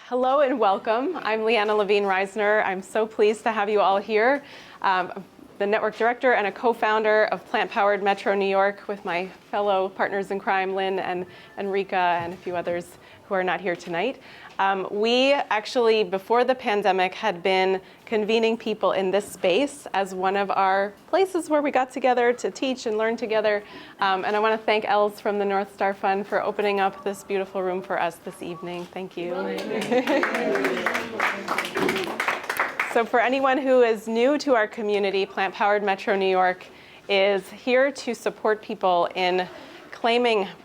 Hello and welcome. I'm Leanna Levine-Reisner. I'm so pleased to have you all here. The network director and a co-founder of Plant-Powered Metro New York with my fellow partners in crime, Lynn and Rika and a few others who are not here tonight. We actually, before the pandemic, had been convening people in this space as one of our places where we got together to teach and learn together. And I want to thank Els from the North Star Fund for opening up this beautiful room for us this evening. Thank you. So for anyone who is new to our community, Plant-Powered Metro New York is here to support people in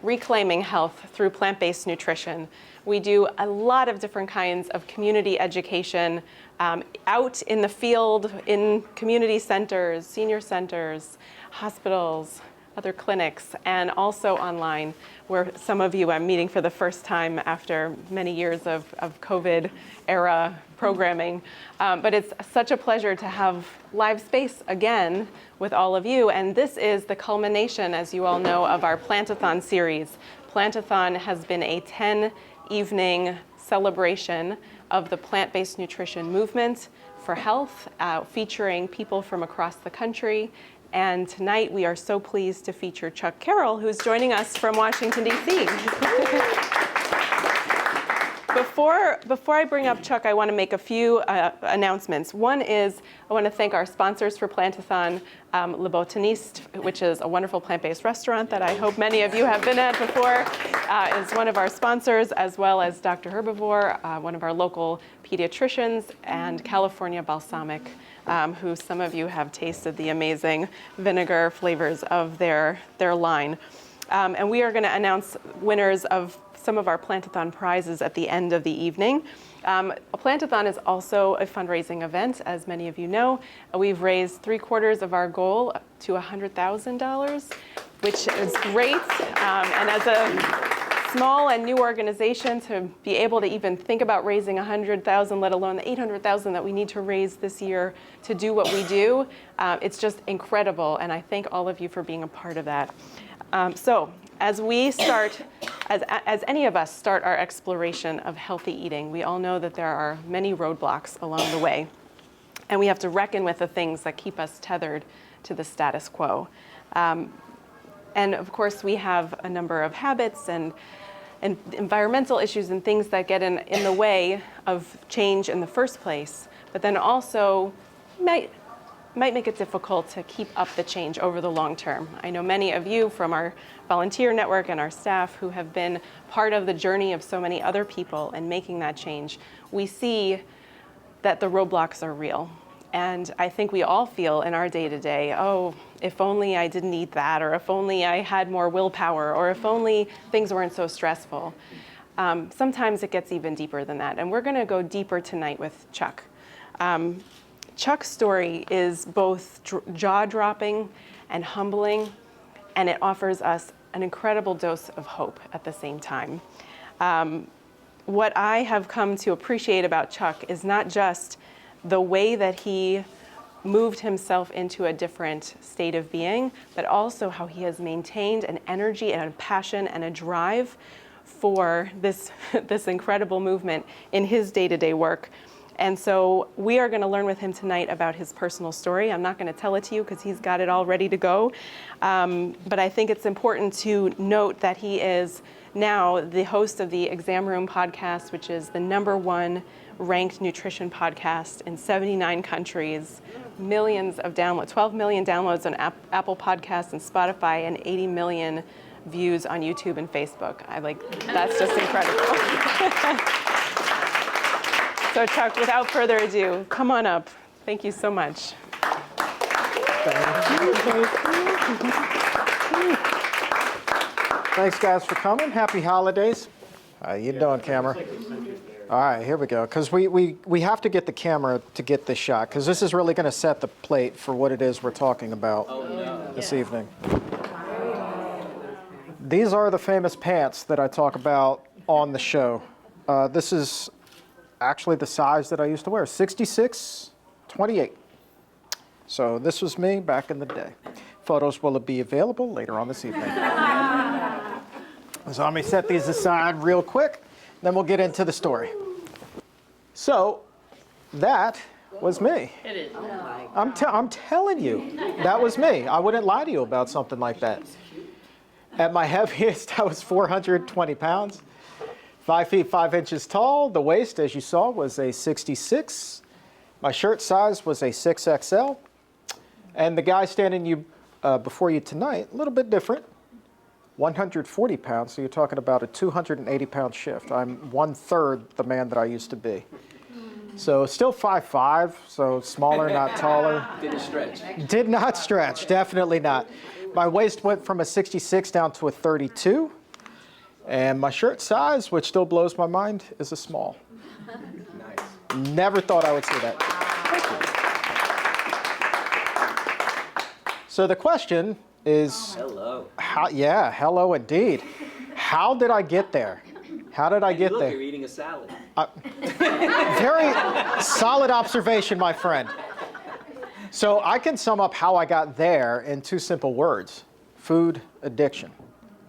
reclaiming health through plant-based nutrition. We do a lot of different kinds of community education out in the field, in community centers, senior centers, hospitals, other clinics, and also online, where some of you I'm meeting for the first time after many years of COVID-era programming. But it's such a pleasure to have live space again with all of you, and this is the culmination, as you all know, of our Plantathon series. Plantathon has been a 10-evening celebration of the plant-based nutrition movement for health, featuring people from across the country. And tonight we are so pleased to feature Chuck Carroll, who's joining us from Washington, D.C. Before I bring up Chuck, I want to make a few announcements. One is I want to thank our sponsors for Plantathon, Le Botaniste, which is a wonderful plant-based restaurant that I hope many of you have been at before, is one of our sponsors, as well as Dr. Herbivore, one of our local pediatricians, and California Balsamic, who some of you have tasted the amazing vinegar flavors of their line. And we are going to announce winners of some of our Plantathon prizes at the end of the evening. Plantathon is also a fundraising event, as many of you know. We've raised 3/4 of our goal to $100,000, which is great. And as a small and new organization, to be able to even think about raising $100,000, let alone the $800,000 that we need to raise this year to do what we do, it's just incredible. And I thank all of you for being a part of that. So as we start, as any of us start our exploration of healthy eating, we all know that there are many roadblocks along the way. And we have to reckon with the things that keep us tethered to the status quo. And of course, we have a number of habits and environmental issues and things that get in the way of change in the first place, but then also might make it difficult to keep up the change over the long term. I know many of you from our volunteer network and our staff who have been part of the journey of so many other people and making that change. We see that the roadblocks are real. And I think we all feel in our day-to-day, oh, if only I didn't eat that, or if only I had more willpower, or if only things weren't so stressful. Sometimes it gets even deeper than that. And we're going to go deeper tonight with Chuck. Chuck's story is both jaw-dropping and humbling, and it offers us an incredible dose of hope at the same time. What I have come to appreciate about Chuck is not just the way that he moved himself into a different state of being, but also how he has maintained an energy and a passion and a drive for this incredible movement in his day-to-day work. And so we are going to learn with him tonight about his personal story. I'm not going to tell it to you because he's got it all ready to go. But I think it's important to note that he is now the host of the Exam Room podcast, which is the #1 ranked nutrition podcast in 79 countries, millions of downloads, 12 million downloads on Apple Podcasts and Spotify, and 80 million views on YouTube and Facebook. That's just incredible. So Chuck, without further ado, come on up. Thank you so much. Thanks, guys, for coming. Happy holidays. How you doing, camera? All right, here we go. Because we have to get the camera to get this shot, because this is really going to set the plate for what it is we're talking about this evening. These are the famous pants that I talk about on the show. This is actually the size that I used to wear, 66-28. So this was me back in the day. Photos will be available later on this evening. So let me set these aside real quick, then we'll get into the story. So that was me. It is. I'm telling you, that was me. I wouldn't lie to you about something like that. At my heaviest, I was 420 pounds, 5 feet 5 inches tall. The waist, as you saw, was a 66. My shirt size was a 6XL. And the guy standing before you tonight, a little bit different, 140 pounds. So you're talking about a 280-pound shift. I'm 1/3 the man that I used to be. So still 5'5", so smaller, not taller. Didn't stretch. Did not stretch, definitely not. My waist went from a 66 down to a 32. And my shirt size, which still blows my mind, is a small. Nice. Never thought I would say that. So the question is, Hello. hello indeed. How did I get there? How did I get Look, there? you're eating a salad. Very solid observation, my friend. So I can sum up how I got there in 2 simple words: food addiction.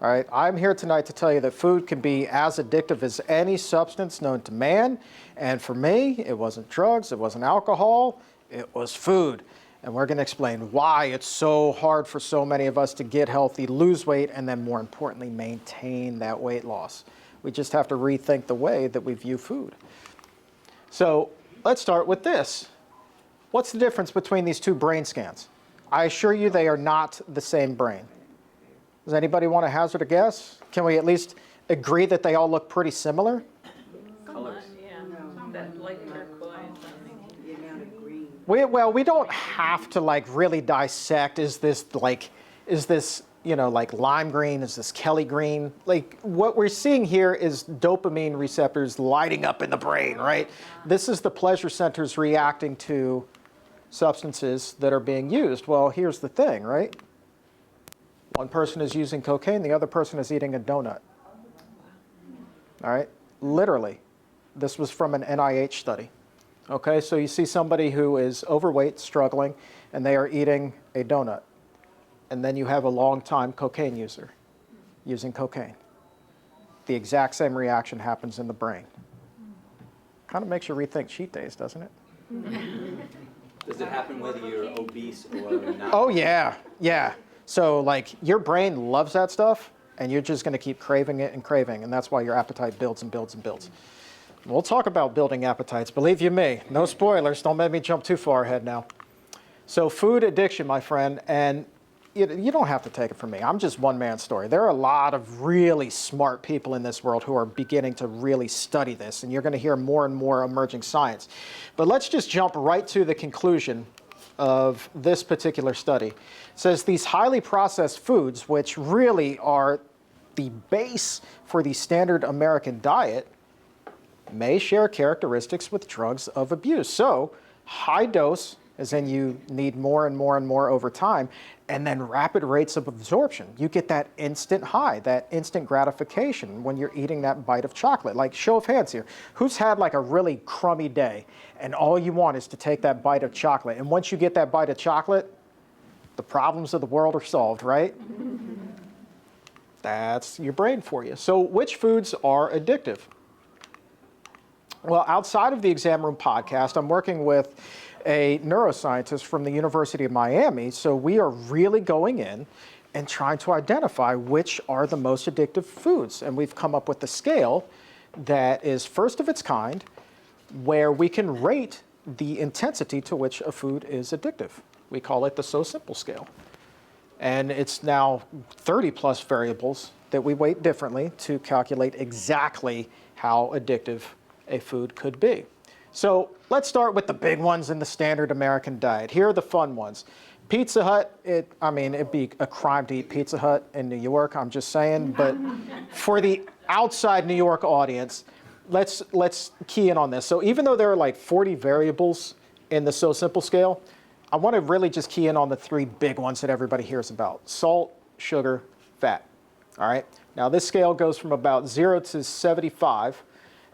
All right, I'm here tonight to tell you that food can be as addictive as any substance known to man. And for me, it wasn't drugs, it wasn't alcohol, it was food. And we're going to explain why it's so hard for so many of us to get healthy, lose weight, and then more importantly, maintain that weight loss. We just have to rethink the way that we view food. So let's start with this. What's the difference between these 2 brain scans? I assure you they are not the same brain. Does anybody want to hazard a guess? Can we at least agree that they all look pretty similar? Colors. Yeah, that light turquoise, I think. We don't have to like really dissect, is this like lime green, is this Kelly green? Like what we're seeing here is dopamine receptors lighting up in the brain, right? This is the pleasure centers reacting to substances that are being used. Well, here's the thing, right? One person is using cocaine, the other person is eating a donut. All right, literally. This was from an NIH study. Okay, so you see somebody who is overweight, struggling, and they are eating a donut. And then you have a long-time cocaine user using cocaine. The exact same reaction happens in the brain. Kind of makes you rethink cheat days, doesn't it? Does it happen whether you're obese or not? Oh, yeah, yeah. So, like, your brain loves that stuff, and you're just going to keep craving it and craving, and that's why your appetite builds and builds and builds. We'll talk about building appetites. Believe you me, no spoilers. Don't make me jump too far ahead now. So food addiction, my friend, and you don't have to take it from me. I'm just one man's story. There are a lot of really smart people in this world who are beginning to really study this, and you're going to hear more and more emerging science. But let's just jump right to the conclusion of this particular study. It says these highly processed foods, which really are the base for the standard American diet, may share characteristics with drugs of abuse. So high dose, as in you need more and more and more over time, and then rapid rates of absorption. You get that instant high, that instant gratification when you're eating that bite of chocolate. Like, show of hands here. Who's had like a really crummy day, and all you want is to take that bite of chocolate? And once you get that bite of chocolate, the problems of the world are solved, right? That's your brain for you. So which foods are addictive? Well, outside of the Exam Room podcast, I'm working with a neuroscientist from the University of Miami. So we are really going in and trying to identify which are the most addictive foods. And we've come up with a scale that is first of its kind, where we can rate the intensity to which a food is addictive. We call it the So Simple scale. And it's now 30 plus variables that we weight differently to calculate exactly how addictive a food could be. So let's start with the big ones in the standard American diet. Here are the fun ones. Pizza Hut, it'd be a crime to eat Pizza Hut in New York, I'm just saying. But for the outside New York audience, let's key in on this. So even though there are like 40 variables in the So Simple scale, I want to really just key in on the 3 big ones that everybody hears about: salt, sugar, fat. All right. Now this scale goes from about 0 to 75,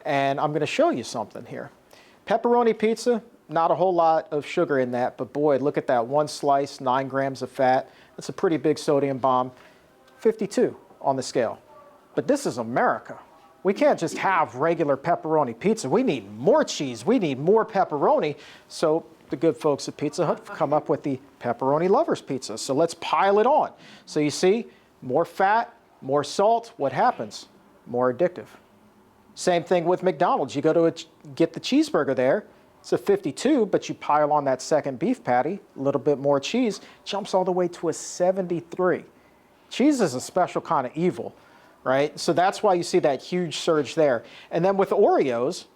and I'm going to show you something here. Pepperoni pizza, not a whole lot of sugar in that, but boy, look at that one slice, 9 grams of fat. That's a pretty big sodium bomb. 52 on the scale. But this is America. We can't just have regular pepperoni pizza. We need more cheese. We need more pepperoni. So the good folks at Pizza Hut have come up with the pepperoni lovers pizza. So let's pile it on. So you see, more fat, more salt. What happens? More addictive. Same thing with McDonald's. You go to get the cheeseburger there. It's a 52, but you pile on that second beef patty, a little bit more cheese, jumps all the way to a 73. Cheese is a special kind of evil, right? So that's why you see that huge surge there. And then with Oreos,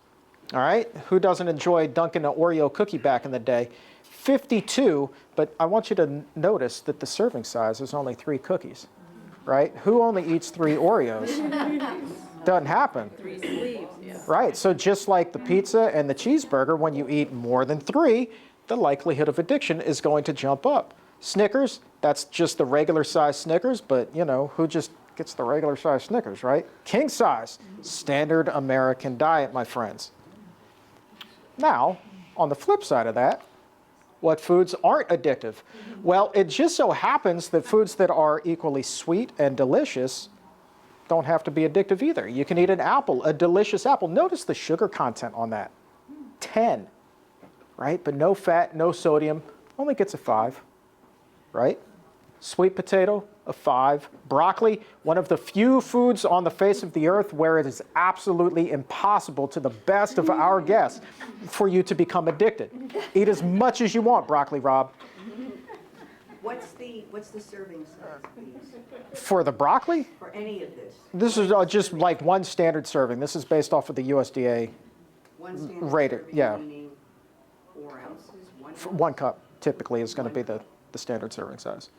all right, who doesn't enjoy dunking an Oreo cookie back in the day? 52, but I want you to notice that the serving size is only 3 cookies, right? Who only eats 3 Oreos? Doesn't happen. 3 sleeves, yeah. Right, so just like the pizza and the cheeseburger, when you eat more than 3, the likelihood of addiction is going to jump up. Snickers, that's just the regular size Snickers, but you know, who just gets the regular size Snickers, right? King size, standard American diet, my friends. Now, on the flip side of that, what foods aren't addictive? Well, it just so happens that foods that are equally sweet and delicious don't have to be addictive either. You can eat an apple, a delicious apple. Notice the sugar content on that. 10, right? But no fat, no sodium, only gets a 5, right? Sweet potato, a 5. Broccoli, one of the few foods on the face of the earth where it is absolutely impossible, to the best of our guess, for you to become addicted. Eat as much as you want, broccoli, Rob. What's the serving size, please, For the broccoli, for any of this? this is just like one standard serving. This is based off of the USDA. One standard Rated, serving, yeah. meaning 4 ounces, 1 ounce? 1 cup typically is going to be the standard serving size.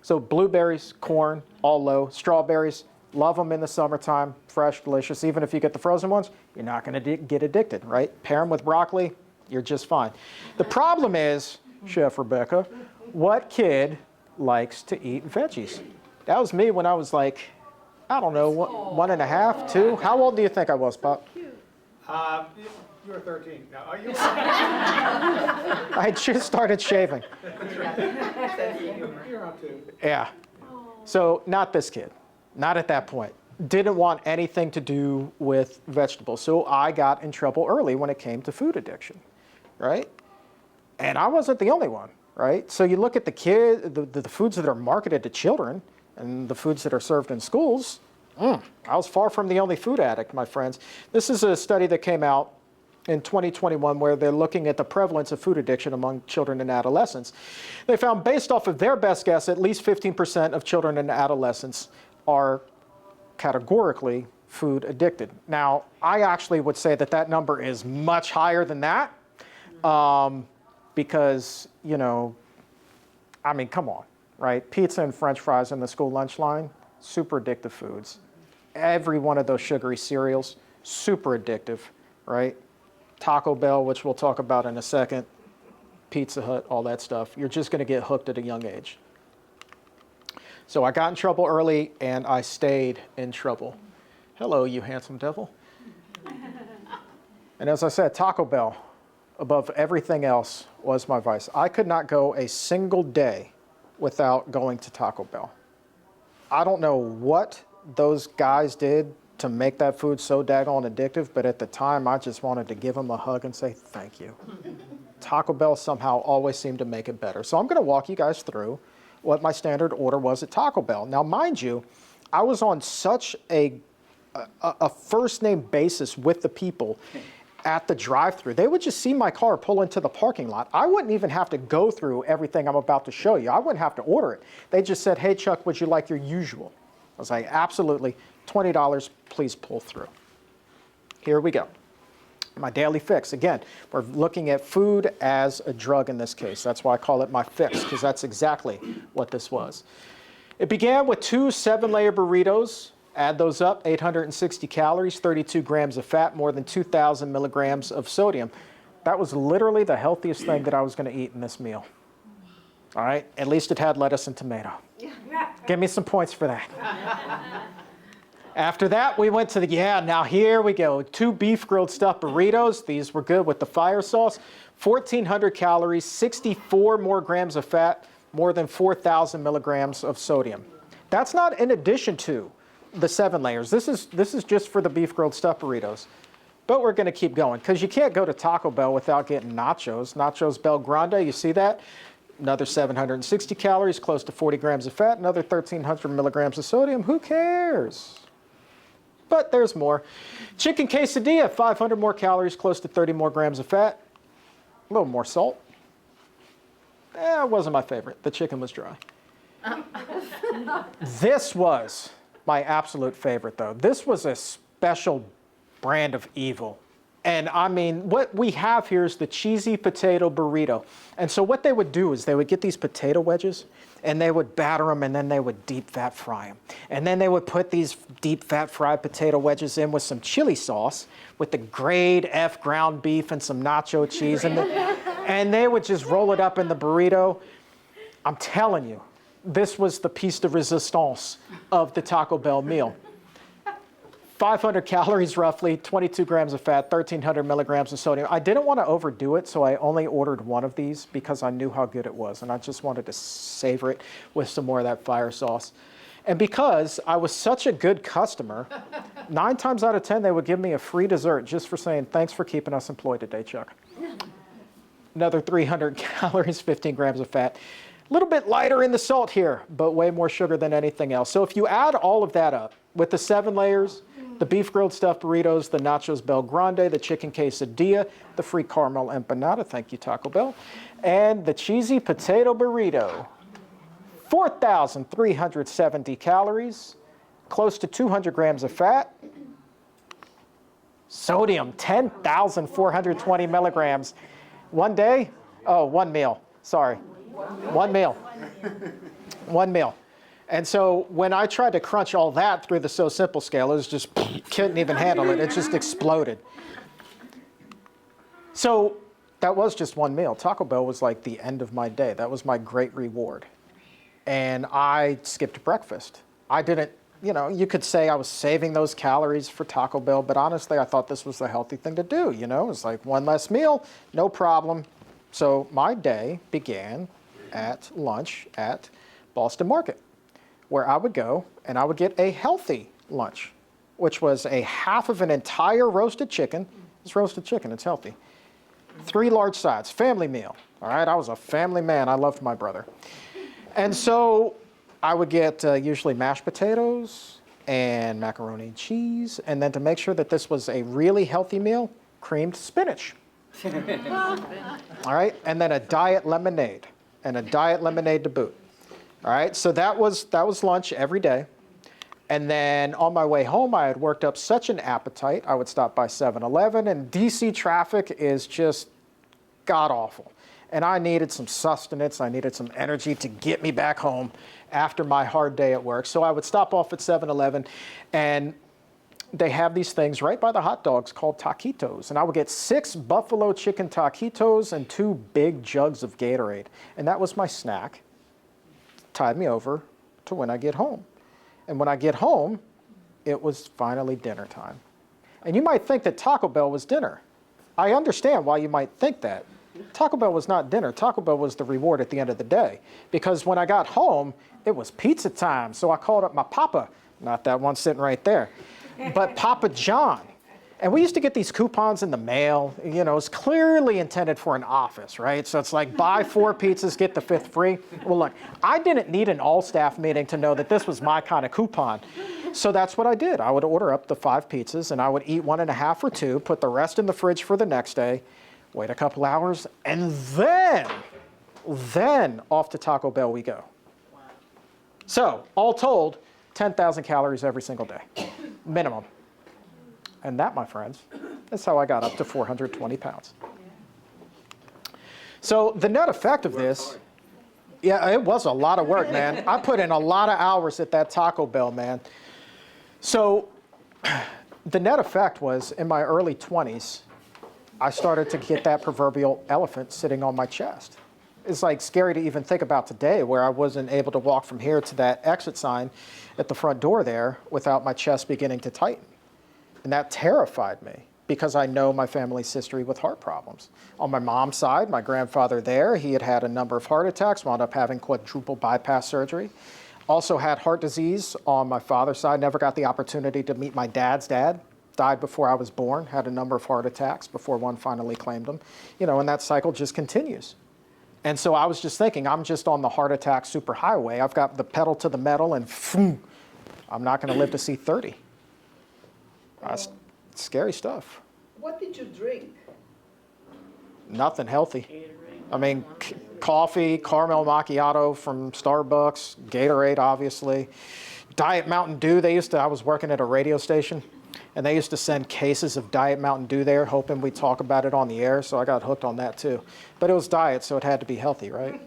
So blueberries, corn, all low. Strawberries, love them in the summertime, fresh, delicious. Even if you get the frozen ones, you're not going to get addicted, right? Pair them with broccoli, you're just fine. The problem is, Chef Rebecca, what kid likes to eat veggies? That was me when I was like, I don't know, 1.5, 2. How old do you think I was, Pop? You were 13. Now, are you? I had just started shaving. You're up to. Yeah. So not this kid, not at that point. Didn't want anything to do with vegetables. So I got in trouble early when it came to food addiction, right? And I wasn't the only one, right? So you look at the foods that are marketed to children and the foods that are served in schools, I was far from the only food addict, my friends. This is a study that came out in 2021 where they're looking at the prevalence of food addiction among children and adolescents. They found, based off of their best guess, at least 15% of children and adolescents are categorically food addicted. Now, I actually would say that that number is much higher than that because, you know, I mean, come on, right? Pizza and French fries in the school lunch line, super addictive foods. Every one of those sugary cereals, super addictive, right? Taco Bell, which we'll talk about in a second, Pizza Hut, all that stuff. You're just going to get hooked at a young age. So I got in trouble early, and I stayed in trouble. Hello, you handsome devil. And as I said, Taco Bell, above everything else, was my vice. I could not go a single day without going to Taco Bell. I don't know what those guys did to make that food so daggone addictive, but at the time, I just wanted to give them a hug and say thank you. Taco Bell somehow always seemed to make it better. So I'm going to walk you guys through what my standard order was at Taco Bell. Now, mind you, I was on such a first name basis with the people at the drive-thru. They would just see my car pull into the parking lot. I wouldn't even have to go through everything I'm about to show you. I wouldn't have to order it. They just said, hey, Chuck, would you like your usual? I was like, absolutely. $20, please pull through. Here we go. My daily fix. Again, we're looking at food as a drug in this case. That's why I call it my fix, because that's exactly what this was. It began with 2 7-layer burritos. Add those up, 860 calories, 32 grams of fat, more than 2,000 milligrams of sodium. That was literally the healthiest thing that I was going to eat in this meal. All right? At least it had lettuce and tomato. Give me some points for that. After that, we went to now here we go. 2 beef grilled stuffed burritos. These were good with the fire sauce. 1,400 calories, 64 more grams of fat, more than 4,000 milligrams of sodium. That's not in addition to the 7 layers. This is just for the beef grilled stuffed burritos. But we're going to keep going because you can't go to Taco Bell without getting nachos. Nachos Bel Grande, you see that? Another 760 calories, close to 40 grams of fat, another 1,300 milligrams of sodium. Who cares? But there's more. Chicken quesadilla, 500 more calories, close to 30 more grams of fat, a little more salt. It wasn't my favorite. The chicken was dry. This was my absolute favorite, though. This was a special brand of evil. And I mean, what we have here is the cheesy potato burrito. And so what they would do is they would get these potato wedges and they would batter them and then they would deep fat fry them. And then they would put these deep fat fried potato wedges in with some chili sauce with the grade F ground beef and some nacho cheese. And they would just roll it up in the burrito. I'm telling you, this was the piece de resistance of the Taco Bell meal. 500 calories roughly, 22 grams of fat, 1,300 milligrams of sodium. I didn't want to overdo it, so I only ordered one of these because I knew how good it was, and I just wanted to savor it with some more of that fire sauce. And because I was such a good customer, 9 times out of 10, they would give me a free dessert just for saying, thanks for keeping us employed today, Chuck. Another 300 calories, 15 grams of fat. A little bit lighter in the salt here, but way more sugar than anything else. So if you add all of that up with the 7 layers, the beef grilled stuffed burritos, the nachos Bel Grande, the chicken quesadilla, the free caramel empanada, thank you Taco Bell, and the cheesy potato burrito, 4,370 calories, close to 200 grams of fat, sodium, 10,420 milligrams. One day, one meal, sorry. One meal. One meal. And so when I tried to crunch all that through the So Simple scale, it was just, couldn't even handle it. It just exploded. So that was just one meal. Taco Bell was like the end of my day. That was my great reward. And I skipped breakfast. I didn't, you could say I was saving those calories for Taco Bell, but honestly, I thought this was the healthy thing to do. It's like one less meal, no problem. So my day began at lunch at Boston Market, where I would go and I would get a healthy lunch, which was a half of an entire roasted chicken. It's roasted chicken, it's healthy. 3 large sides, family meal. All right, I was a family man. I loved my brother. And so I would get usually mashed potatoes and macaroni and cheese. And then to make sure that this was a really healthy meal, creamed spinach. All right, and then a diet lemonade, and a diet lemonade to boot. All right, so that was lunch every day. And then on my way home, I had worked up such an appetite, I would stop by 7-Eleven, and DC traffic is just god-awful. And I needed some sustenance, I needed some energy to get me back home after my hard day at work. So I would stop off at 7-Eleven, and they have these things right by the hot dogs called taquitos. And I would get 6 buffalo chicken taquitos and 2 big jugs of Gatorade. And that was my snack. Tied me over to when I get home. And when I get home, it was finally dinner time. And you might think that Taco Bell was dinner. I understand why you might think that. Taco Bell was not dinner. Taco Bell was the reward at the end of the day. Because when I got home, it was pizza time. So I called up my papa, not that one sitting right there, but Papa John. And we used to get these coupons in the mail. It's clearly intended for an office, right? So it's like buy 4 pizzas, get the 5th free. Well, look, I didn't need an all-staff meeting to know that this was my kind of coupon. So that's what I did. I would order up the 5 pizzas, and I would eat 1.5 or 2, put the rest in the fridge for the next day, wait a couple hours, and then off to Taco Bell we go. So all told, 10,000 calories every single day, minimum. And that, my friends, is how I got up to 420 pounds. So the net effect of this, yeah, it was a lot of work, man. I put in a lot of hours at that Taco Bell, man. So the net effect was in my early 20s, I started to get that proverbial elephant sitting on my chest. It's like scary to even think about today, where I wasn't able to walk from here to that exit sign at the front door there without my chest beginning to tighten. And that terrified me because I know my family's history with heart problems. On my mom's side, my grandfather there, he had had a number of heart attacks, wound up having quadruple bypass surgery. Also had heart disease on my father's side. Never got the opportunity to meet my dad's dad. Died before I was born. Had a number of heart attacks before one finally claimed him. You know, and that cycle just continues. And so I was just thinking, I'm just on the heart attack superhighway. I've got the pedal to the metal, and I'm not going to live to see 30. That's scary stuff. What did you drink? Nothing healthy. I mean, coffee, caramel macchiato from Starbucks, Gatorade, obviously. Diet Mountain Dew. I was working at a radio station, and they used to send cases of Diet Mountain Dew there, hoping we'd talk about it on the air, so I got hooked on that too. But it was diet, so it had to be healthy, right?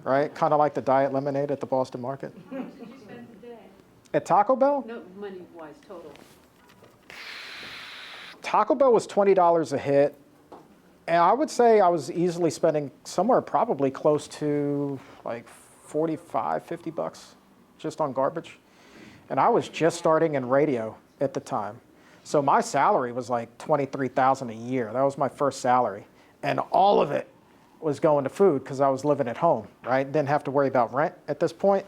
Right? Kind of like the diet lemonade at the Boston Market. How much did you spend today? At Taco Bell? No, money-wise, total. Taco Bell was $20 a hit. And I would say I was easily spending somewhere probably close to like 45, 50 bucks just on garbage. And I was just starting in radio at the time. So my salary was like $23,000 a year. That was my first salary. And all of it was going to food because I was living at home, right? Didn't have to worry about rent at this point.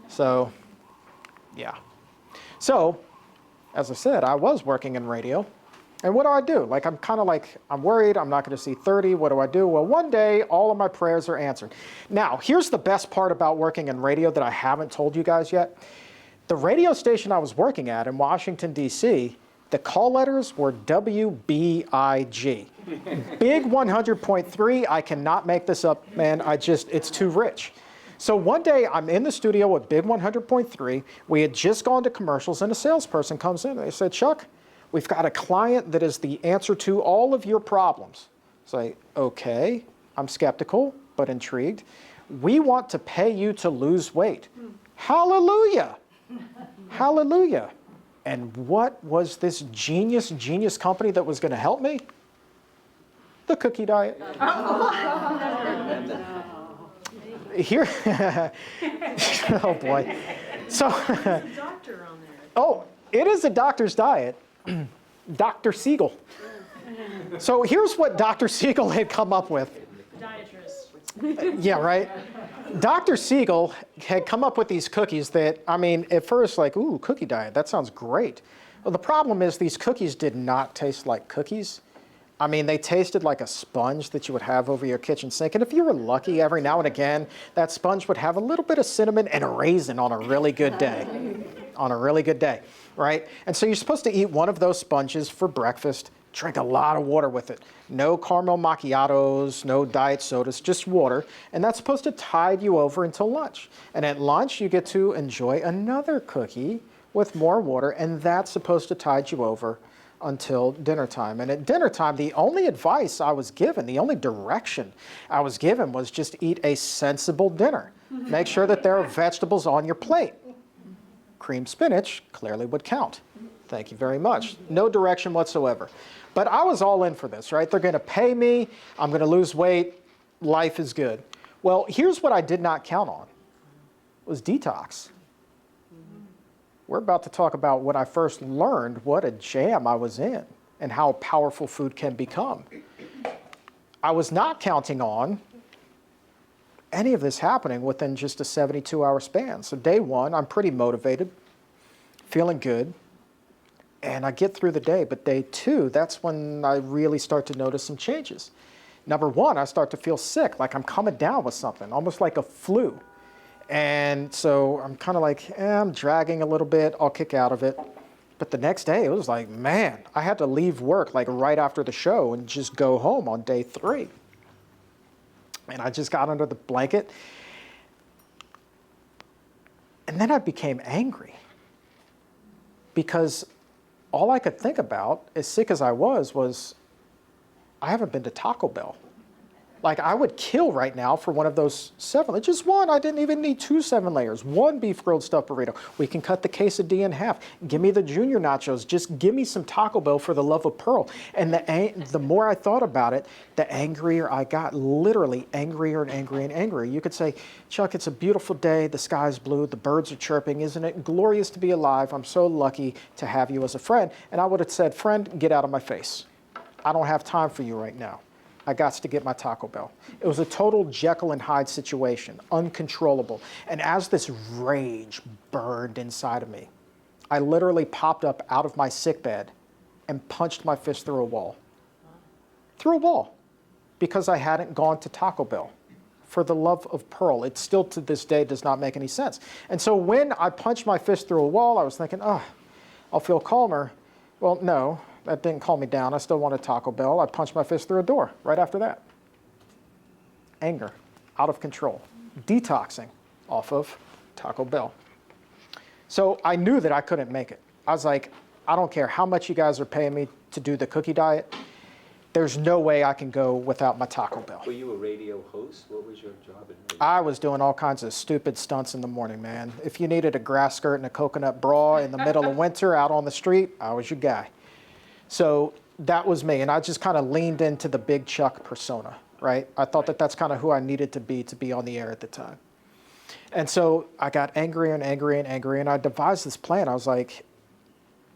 So, yeah. So, as I said, I was working in radio. And what do? Like, I'm kind of like, I'm worried, I'm not going to see 30. What do? Well, one day, all of my prayers are answered. Now, here's the best part about working in radio that I haven't told you guys yet. The radio station I was working at in Washington, D.C., the call letters were WBIG. Big 100.3, I cannot make this up, man. It's too rich. So one day, I'm in the studio with Big 100.3. We had just gone to commercials, and a salesperson comes in, and they said, Chuck, we've got a client that is the answer to all of your problems. Say, okay, I'm skeptical, but intrigued. We want to pay you to lose weight. Hallelujah. Hallelujah. And what was this genius company that was going to help me? The cookie diet. Here, oh boy. So, Doctor on there. oh, it is a doctor's diet. Dr. Siegel. So here's what Dr. Siegel had come up with. Podiatrist. Yeah, right? Dr. Siegel had come up with these cookies that, I mean, at first, like, ooh, cookie diet, that sounds great. Well, the problem is these cookies did not taste like cookies. I mean, they tasted like a sponge that you would have over your kitchen sink. And if you were lucky, every now and again, that sponge would have a little bit of cinnamon and a raisin on a really good day. On a really good day, right? And so you're supposed to eat one of those sponges for breakfast, drink a lot of water with it. No caramel macchiatos, no diet sodas, just water. And that's supposed to tide you over until lunch. And at lunch, you get to enjoy another cookie with more water, and that's supposed to tide you over until dinner time. And at dinner time, the only advice I was given, the only direction I was given was just eat a sensible dinner. Make sure that there are vegetables on your plate. Cream spinach clearly would count. Thank you very much. No direction whatsoever. But I was all in for this, right? They're going to pay me. I'm going to lose weight. Life is good. Well, here's what I did not count on. Was detox. We're about to talk about when I first learned what a jam I was in and how powerful food can become. I was not counting on any of this happening within just a 72-hour span. So day one, I'm pretty motivated, feeling good, and I get through the day. But day two, that's when I really start to notice some changes. Number one, I start to feel sick, like I'm coming down with something, almost like a flu. And so I'm kind of like, I'm dragging a little bit, I'll kick out of it. But the next day, it was like, man, I had to leave work like right after the show and just go home on day three. And I just got under the blanket. And then I became angry because all I could think about, as sick as I was I haven't been to Taco Bell. Like, I would kill right now for one of those 7, just one. I didn't even need 2 7 layers. 1 beef grilled stuffed burrito. We can cut the quesadilla in half. Give me the junior nachos. Just give me some Taco Bell for the love of Pearl. And the more I thought about it, the angrier I got, literally angrier and angrier and angrier. You could say, Chuck, it's a beautiful day. The sky's blue. The birds are chirping. Isn't it glorious to be alive? I'm so lucky to have you as a friend. And I would have said, friend, get out of my face. I don't have time for you right now. I got to get my Taco Bell. It was a total Jekyll and Hyde situation, uncontrollable. And as this rage burned inside of me, I literally popped up out of my sickbed and punched my fist through a wall. Through a wall, because I hadn't gone to Taco Bell. For the love of Pearl, it still to this day does not make any sense. And so when I punched my fist through a wall, I was thinking, oh, I'll feel calmer. Well, no, that didn't calm me down. I still wanted Taco Bell. I punched my fist through a door right after that. Anger, out of control, detoxing off of Taco Bell. So I knew that I couldn't make it. I was like, I don't care how much you guys are paying me to do the cookie diet. There's no way I can go without my Taco Bell. Were you a radio host? What was your job in radio? I was doing all kinds of stupid stunts in the morning, man. If you needed a grass skirt and a coconut bra in the middle of winter out on the street, I was your guy. So that was me, and I just kind of leaned into the big Chuck persona, right? I thought that that's kind of who I needed to be on the air at the time. And so I got angry and angry and angry, and I devised this plan. I was like,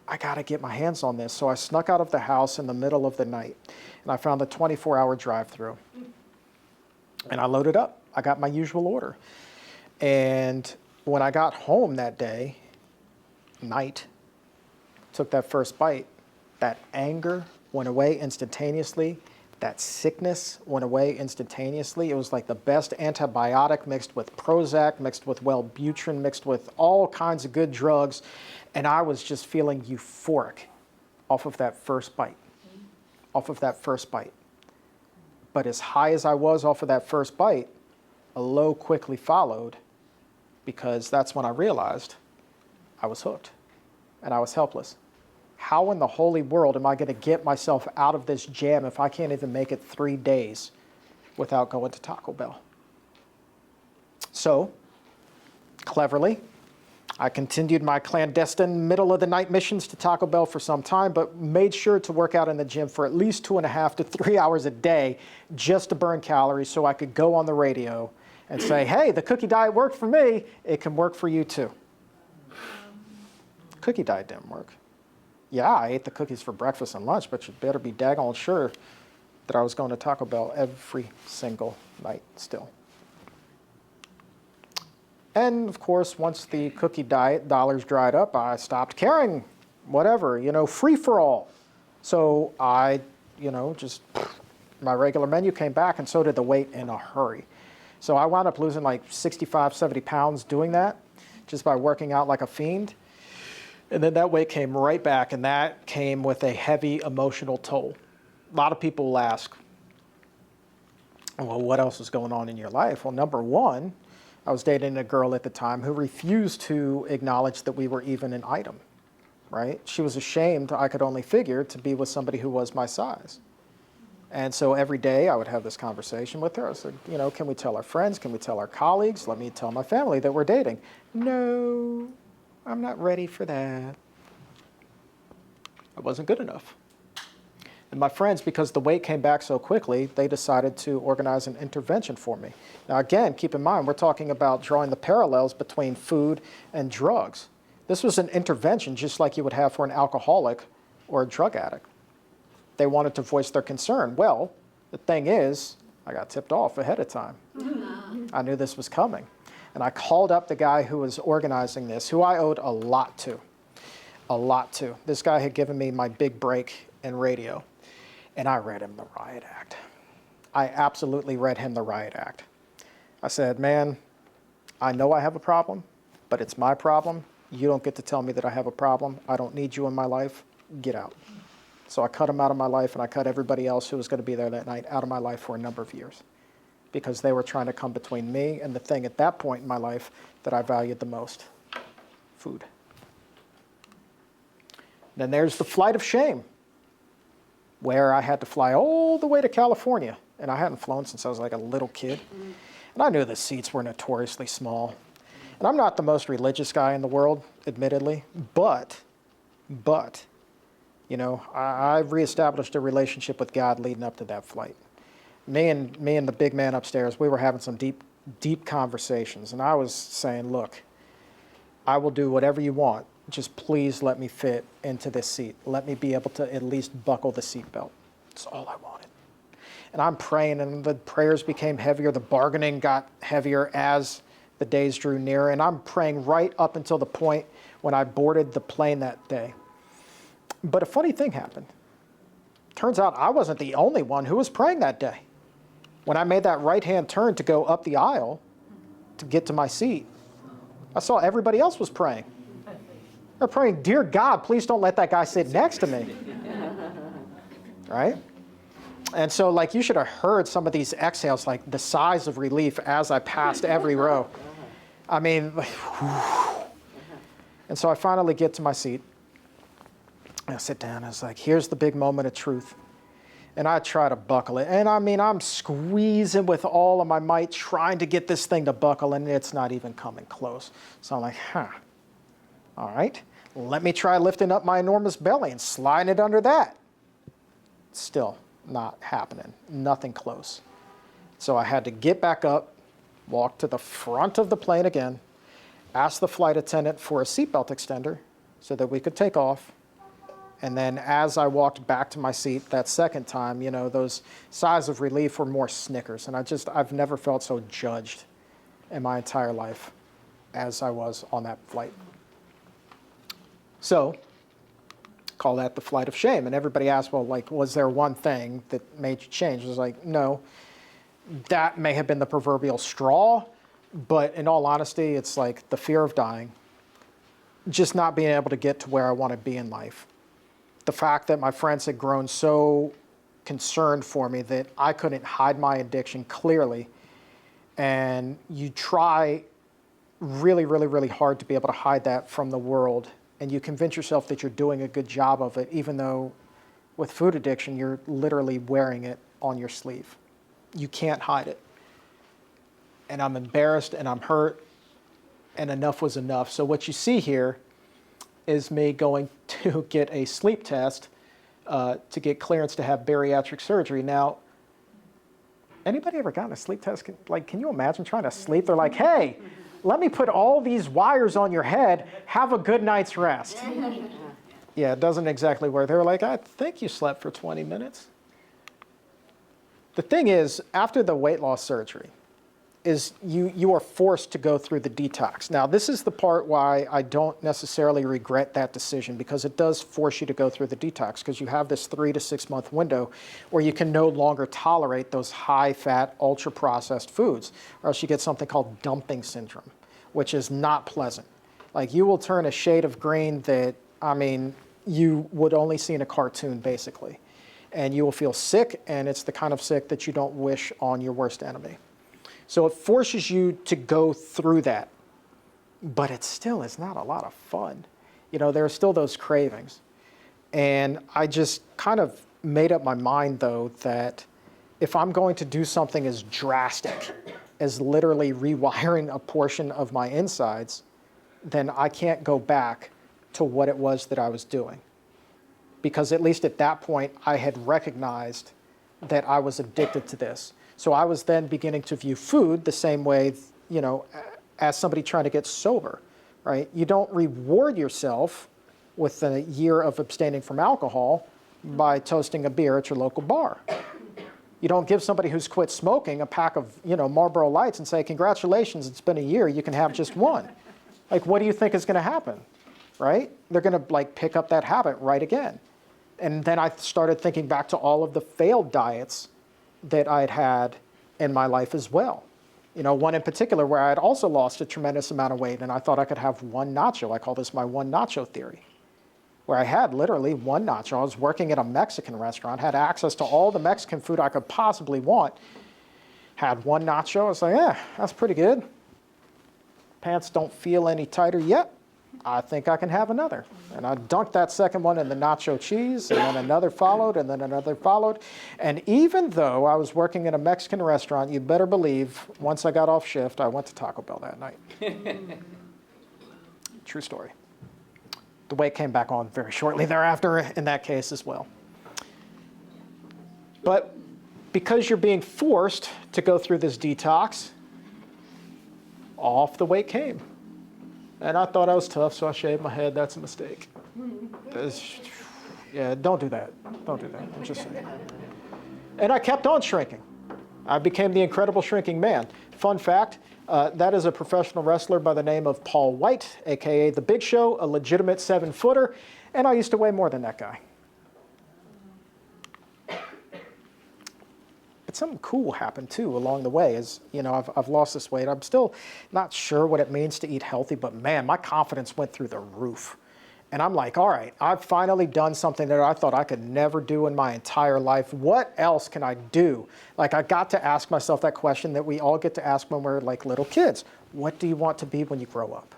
I got to get my hands on this. So I snuck out of the house in the middle of the night, and I found a 24-hour drive-through. And I loaded up. I got my usual order. And when I got home that day, night, took that first bite, that anger went away instantaneously. That sickness went away instantaneously. It was like the best antibiotic mixed with Prozac, mixed with Wellbutrin, mixed with all kinds of good drugs. And I was just feeling euphoric off of that first bite, off of that first bite. But as high as I was off of that first bite, a low quickly followed, because that's when I realized I was hooked and I was helpless. How in the holy world am I going to get myself out of this jam if I can't even make it 3 days without going to Taco Bell? So, cleverly, I continued my clandestine middle-of-the-night missions to Taco Bell for some time, but made sure to work out in the gym for at least 2.5 to 3 hours a day just to burn calories so I could go on the radio and say, hey, the cookie diet worked for me. It can work for you too. Cookie diet didn't work. Yeah, I ate the cookies for breakfast and lunch, but you better be daggone sure that I was going to Taco Bell every single night still. And of course, once the cookie diet dollars dried up, I stopped caring, whatever, free for all. So I, just my regular menu came back, and so did the weight in a hurry. So I wound up losing like 65, 70 pounds doing that, just by working out like a fiend. And then that weight came right back, and that came with a heavy emotional toll. A lot of people will ask, well, what else is going on in your life? Well, number one, I was dating a girl at the time who refused to acknowledge that we were even an item, right? She was ashamed, I could only figure, to be with somebody who was my size. And so every day I would have this conversation with her. I said, can we tell our friends? Can we tell our colleagues? Let me tell my family that we're dating. No, I'm not ready for that. I wasn't good enough. And my friends, because the weight came back so quickly, they decided to organize an intervention for me. Now again, keep in mind, we're talking about drawing the parallels between food and drugs. This was an intervention just like you would have for an alcoholic or a drug addict. They wanted to voice their concern. Well, the thing is, I got tipped off ahead of time. I knew this was coming. And I called up the guy who was organizing this, who I owed a lot to. A lot to. This guy had given me my big break in radio. And I read him the riot act. I absolutely read him the riot act. I said, man, I know I have a problem, but it's my problem. You don't get to tell me that I have a problem. I don't need you in my life. Get out. So I cut him out of my life, and I cut everybody else who was going to be there that night out of my life for a number of years, because they were trying to come between me and the thing at that point in my life that I valued the most, food. Then there's the flight of shame, where I had to fly all the way to California, and I hadn't flown since I was like a little kid. And I knew the seats were notoriously small. And I'm not the most religious guy in the world, admittedly, but, I've reestablished a relationship with God leading up to that flight. Me and the big man upstairs, we were having some deep conversations, and I was saying, look, I will do whatever you want. Just please let me fit into this seat. Let me be able to at least buckle the seatbelt. That's all I wanted. And I'm praying, and the prayers became heavier. The bargaining got heavier as the days drew nearer. And I'm praying right up until the point when I boarded the plane that day. But a funny thing happened. Turns out I wasn't the only one who was praying that day. When I made that right-hand turn to go up the aisle to get to my seat, I saw everybody else was praying. They're praying, "Dear God, please don't let that guy sit next to me." Right? And so, like, you should have heard some of these exhales, like the sighs of relief as I passed every row. I mean, like, and so I finally get to my seat. I sit down. I was like, here's the big moment of truth. And I try to buckle it. And I mean, I'm squeezing with all of my might, trying to get this thing to buckle, and it's not even coming close. So I'm like, all right, let me try lifting up my enormous belly and sliding it under that. Still not happening, nothing close. So I had to get back up, walk to the front of the plane again, ask the flight attendant for a seatbelt extender so that we could take off. And then as I walked back to my seat that second time, you know, those sighs of relief were more snickers. And I've never felt so judged in my entire life as I was on that flight. So, call that the flight of shame. And everybody asked, well, like, was there one thing that made you change? I was like, no, that may have been the proverbial straw, but in all honesty, it's like the fear of dying, just not being able to get to where I want to be in life. The fact that my friends had grown so concerned for me that I couldn't hide my addiction clearly. And you try really, really, really hard to be able to hide that from the world. And you convince yourself that you're doing a good job of it, even though with food addiction, you're literally wearing it on your sleeve. You can't hide it. And I'm embarrassed and I'm hurt, and enough was enough. So what you see here is me going to get a sleep test to get clearance to have bariatric surgery. Now, anybody ever gotten a sleep test? Can you imagine trying to sleep? They're like, hey, let me put all these wires on your head. Have a good night's rest. Yeah, it doesn't exactly work. They were like, I think you slept for 20 minutes. The thing is, after the weight loss surgery, is you are forced to go through the detox. Now, this is the part why I don't necessarily regret that decision, because it does force you to go through the detox, because you have this 3 to 6 month window where you can no longer tolerate those high-fat, ultra-processed foods, or else you get something called dumping syndrome, which is not pleasant. Like, you will turn a shade of green that, I mean, you would only see in a cartoon, basically. And you will feel sick, and it's the kind of sick that you don't wish on your worst enemy. So it forces you to go through that, but it still is not a lot of fun. You know, there are still those cravings. And I just kind of made up my mind, though, that if I'm going to do something as drastic as literally rewiring a portion of my insides, then I can't go back to what it was that I was doing. Because at least at that point, I had recognized that I was addicted to this. So I was then beginning to view food the same way, you know, as somebody trying to get sober, right? You don't reward yourself with a year of abstaining from alcohol by toasting a beer at your local bar. You don't give somebody who's quit smoking a pack of, you know, Marlboro Lights and say, congratulations, it's been a year, you can have just one. Like, what do you think is going to happen, right? They're going to, like, pick up that habit right again. And then I started thinking back to all of the failed diets that I'd had in my life as well. You know, one in particular where I had also lost a tremendous amount of weight, and I thought I could have one nacho. I call this my one nacho theory, where I had literally one nacho. I was working at a Mexican restaurant, had access to all the Mexican food I could possibly want, had one nacho. I was like, yeah, that's pretty good. Pants don't feel any tighter yet. I think I can have another. And I dunked that second one in the nacho cheese, and then another followed, and then another followed. And even though I was working in a Mexican restaurant, you better believe, once I got off shift, I went to Taco Bell that night. True story. The weight came back on very shortly thereafter in that case as well. But because you're being forced to go through this detox, off the weight came. And I thought I was tough, so I shaved my head. That's a mistake. Yeah, don't do that. Don't do that. I'm just saying. And I kept on shrinking. I became the incredible shrinking man. Fun fact, that is a professional wrestler by the name of Paul White, AKA The Big Show, a legitimate 7-footer, and I used to weigh more than that guy. But something cool happened too along the way. Is, you know, I've lost this weight. I'm still not sure what it means to eat healthy, but man, my confidence went through the roof. And I'm like, all right, I've finally done something that I thought I could never do in my entire life. What else can I do? Like, I got to ask myself that question that we all get to ask when we're like little kids. What do you want to be when you grow up?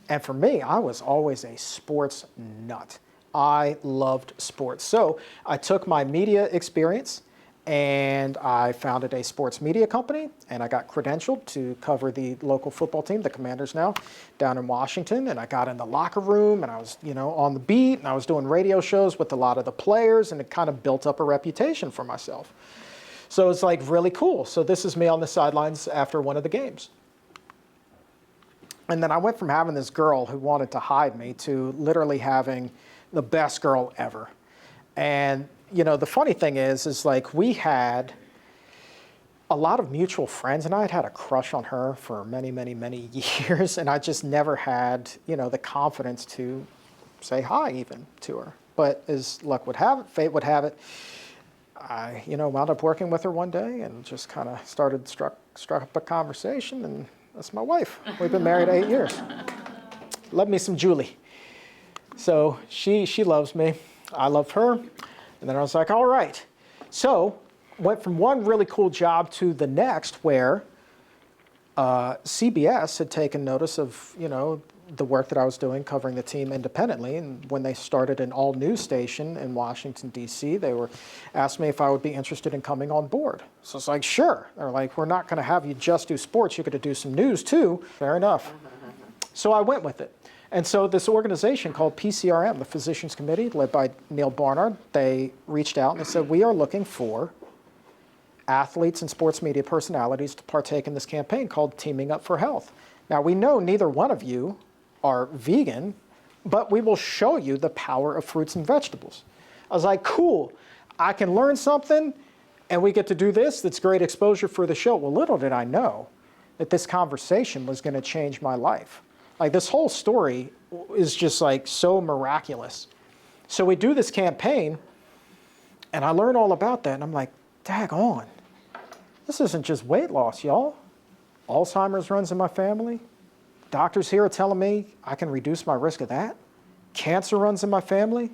And for me, I was always a sports nut. I loved sports. So I took my media experience and I founded a sports media company, and I got credentialed to cover the local football team, the Commanders now, down in Washington. And I got in the locker room, and I was, you know, on the beat, and I was doing radio shows with a lot of the players, and it kind of built up a reputation for myself. So it's like really cool. So this is me on the sidelines after one of the games. And then I went from having this girl who wanted to hide me to literally having the best girl ever. And you know, the funny thing is like we had a lot of mutual friends, and I had had a crush on her for many, many, many years, and I just never had, you know, the confidence to say hi even to her. But as luck would have it, fate would have it, I, you know, wound up working with her one day and just kind of struck up a conversation, and that's my wife. We've been married 8 years. Love me some Julie. So she loves me. I love her. And then I was like, all right. So went from one really cool job to the next where CBS had taken notice of, you know, the work that I was doing covering the team independently. And when they started an all-news station in Washington, D.C., they asked me if I would be interested in coming on board. So it's like, sure. They're like, we're not going to have you just do sports. You're going to do some news too. Fair enough. So I went with it. And so this organization called PCRM, the Physicians Committee, led by Neil Barnard, they reached out and they said, we are looking for athletes and sports media personalities to partake in this campaign called Teaming Up for Health. Now, we know neither one of you are vegan, but we will show you the power of fruits and vegetables. I was like, cool, I can learn something, and we get to do this. That's great exposure for the show. Well, little did I know that this conversation was going to change my life. Like, this whole story is just like so miraculous. So we do this campaign, and I learn all about that, and I'm like, daggone, this isn't just weight loss, y'all. Alzheimer's runs in my family. Doctors here are telling me I can reduce my risk of that. Cancer runs in my family.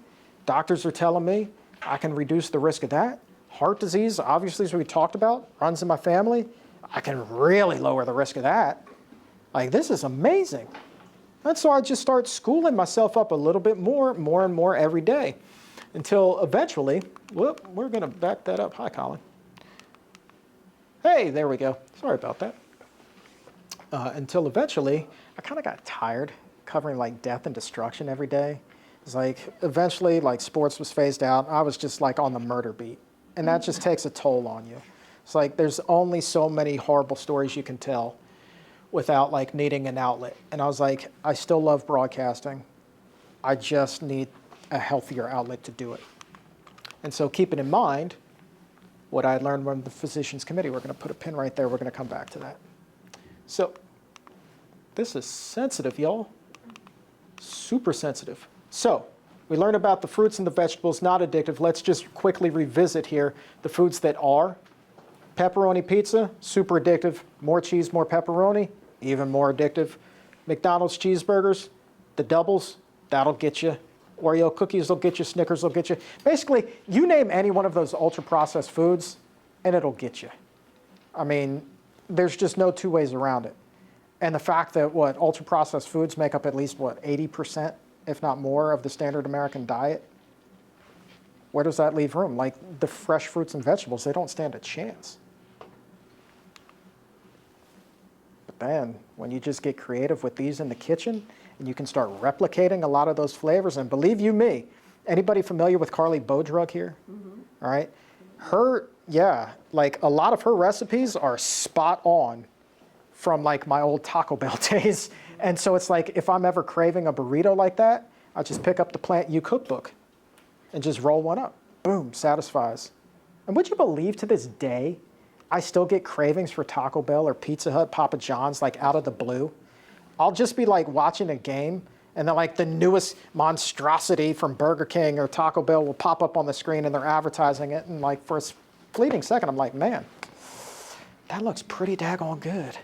Doctors are telling me I can reduce the risk of that. Heart disease, obviously, as we talked about, runs in my family. I can really lower the risk of that. Like, this is amazing. And so I just start schooling myself up a little bit more and more every day until eventually, whoop, we're going to back that up. Hi, Colin. Hey, there we go. Sorry about that. Until eventually, I kind of got tired covering like death and destruction every day. It's like eventually like sports was phased out. I was just like on the murder beat. And that just takes a toll on you. It's like there's only so many horrible stories you can tell without like needing an outlet. And I was like, I still love broadcasting. I just need a healthier outlet to do it. And so keeping in mind what I learned from the Physicians Committee, we're going to put a pin right there. We're going to come back to that. So this is sensitive, y'all. Super sensitive. So we learned about the fruits and the vegetables, not addictive. Let's just quickly revisit here the foods that are. Pepperoni pizza, super addictive. More cheese, more pepperoni, even more addictive. McDonald's cheeseburgers, the doubles, that'll get you. Oreo cookies will get you. Snickers will get you. Basically, you name any one of those ultra-processed foods, and it'll get you. I mean, there's just no two ways around it. And the fact that, ultra-processed foods make up at least, 80%, if not more, of the standard American diet, where does that leave room? Like, the fresh fruits and vegetables, they don't stand a chance. But then, when you just get creative with these in the kitchen, and you can start replicating a lot of those flavors, and believe you me, anybody familiar with Carly Bodrug here? Mm-hmm. All right? Like a lot of her recipes are spot on from like my old Taco Bell days. And so it's like, if I'm ever craving a burrito like that, I just pick up the Plant U cookbook and just roll one up. Boom, satisfies. And would you believe to this day, I still get cravings for Taco Bell or Pizza Hut, Papa John's, like out of the blue? I'll just be like watching a game and then like the newest monstrosity from Burger King or Taco Bell will pop up on the screen and they're advertising it. And like for a fleeting second, I'm like, man, that looks pretty daggone good.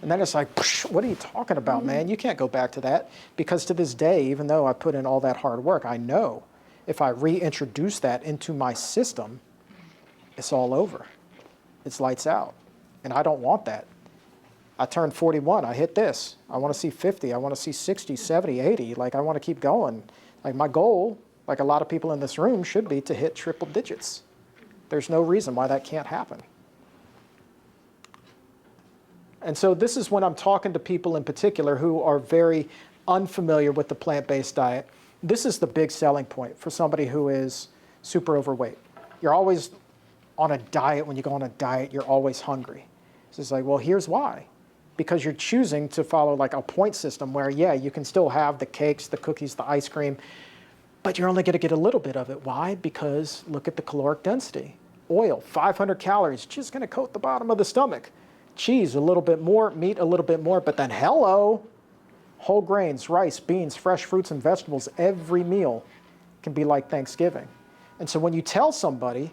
And then it's like, what are you talking about, man? You can't go back to that. Because to this day, even though I put in all that hard work, I know if I reintroduce that into my system, it's all over. It's lights out. And I don't want that. I turned 41, I hit this. I want to see 50, I want to see 60, 70, 80. Like, I want to keep going. Like, my goal, like a lot of people in this room, should be to hit triple digits. There's no reason why that can't happen. And so this is when I'm talking to people in particular who are very unfamiliar with the plant-based diet. This is the big selling point for somebody who is super overweight. You're always on a diet. When you go on a diet, you're always hungry. So it's like, well, here's why. Because you're choosing to follow like a point system where, yeah, you can still have the cakes, the cookies, the ice cream, but you're only going to get a little bit of it. Why? Because look at the caloric density. Oil, 500 calories, just going to coat the bottom of the stomach. Cheese, a little bit more, meat, a little bit more, but then hello, whole grains, rice, beans, fresh fruits and vegetables, every meal can be like Thanksgiving. And so when you tell somebody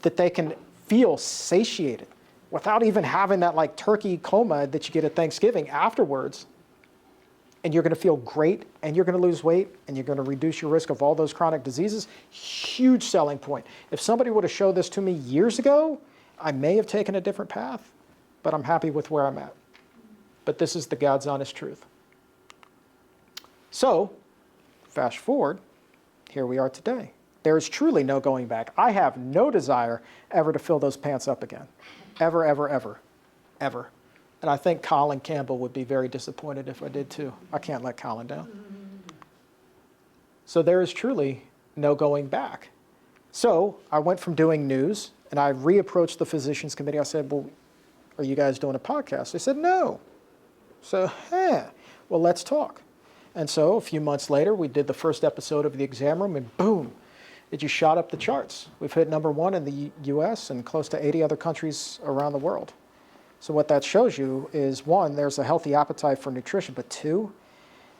that they can feel satiated without even having that like turkey coma that you get at Thanksgiving afterwards, and you're going to feel great, and you're going to lose weight, and you're going to reduce your risk of all those chronic diseases, huge selling point. If somebody would have showed this to me years ago, I may have taken a different path, but I'm happy with where I'm at. But this is the God's honest truth. So, fast forward, here we are today. There is truly no going back. I have no desire ever to fill those pants up again. Ever, ever, ever, ever. And I think Colin Campbell would be very disappointed if I did too. I can't let Colin down. So there is truly no going back. So I went from doing news and I reapproached the physicians committee. I said, well, are you guys doing a podcast? They said, no. So, well, let's talk. And so a few months later, we did the first episode of The Exam Room and boom, it just shot up the charts. We've hit #1 in the US and close to 80 other countries around the world. So what that shows you is, one, there's a healthy appetite for nutrition, but two,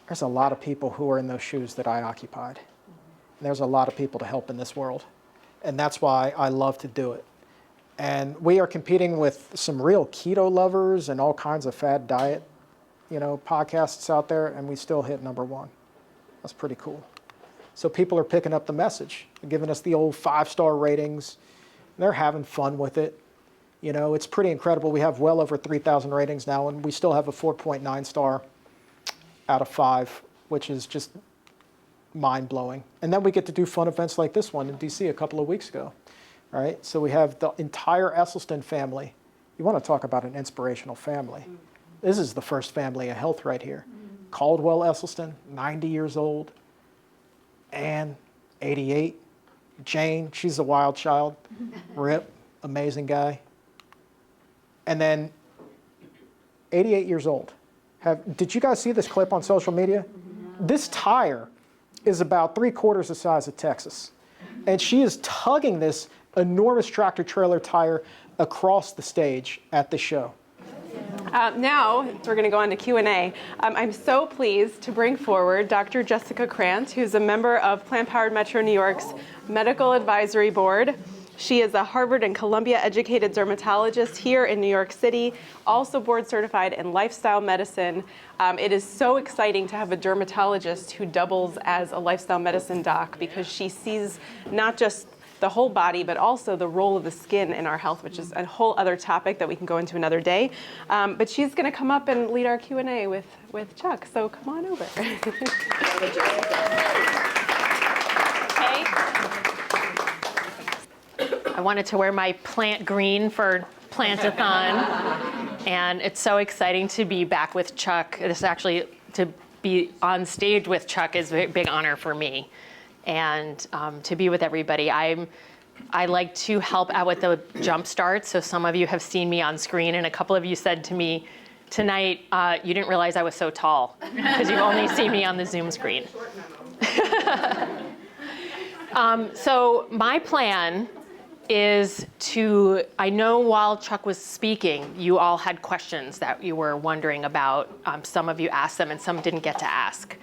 there's a lot of people who are in those shoes that I occupied. And there's a lot of people to help in this world. And that's why I love to do it. And we are competing with some real keto lovers and all kinds of fad diet, podcasts out there, and we still hit #1. That's pretty cool. So people are picking up the message. They're giving us the old 5-star ratings. They're having fun with it. It's pretty incredible. We have well over 3,000 ratings now, and we still have a 4.9 star out of 5, which is just mind-blowing. And then we get to do fun events like this one in DC a couple of weeks ago. All right, so we have the entire Esselstyn family. You want to talk about an inspirational family. This is the first family of health right here. Caldwell Esselstyn, 90 years old. Ann, 88. Jane, she's a wild child. Rip, amazing guy. And then 88 years old. Did you guys see this clip on social media? This tire is about 3/4 the size of Texas. And she is tugging this enormous tractor trailer tire across the stage at the show. Now, we're going to go on to Q&A. I'm so pleased to bring forward Dr. Jessica Krant, who's a member of Planned Parenthood Metro New York's Medical Advisory Board. She is a Harvard and Columbia educated dermatologist here in New York City, also board certified in lifestyle medicine. It is so exciting to have a dermatologist who doubles as a lifestyle medicine doc because she sees not just the whole body, but also the role of the skin in our health, which is a whole other topic that we can go into another day. But she's going to come up and lead our Q&A with Chuck, so come on over. I wanted to wear my plant green for Plantathon, and it's so exciting to be back with Chuck. It's actually, to be on stage with Chuck is a big honor for me. And to be with everybody. I like to help out with the jump start. So some of you have seen me on screen, and a couple of you said to me tonight, you didn't realize I was so tall because you've only seen me on the Zoom screen. So my plan is I know while Chuck was speaking, you all had questions that you were wondering about. Some of you asked them and some didn't get to ask.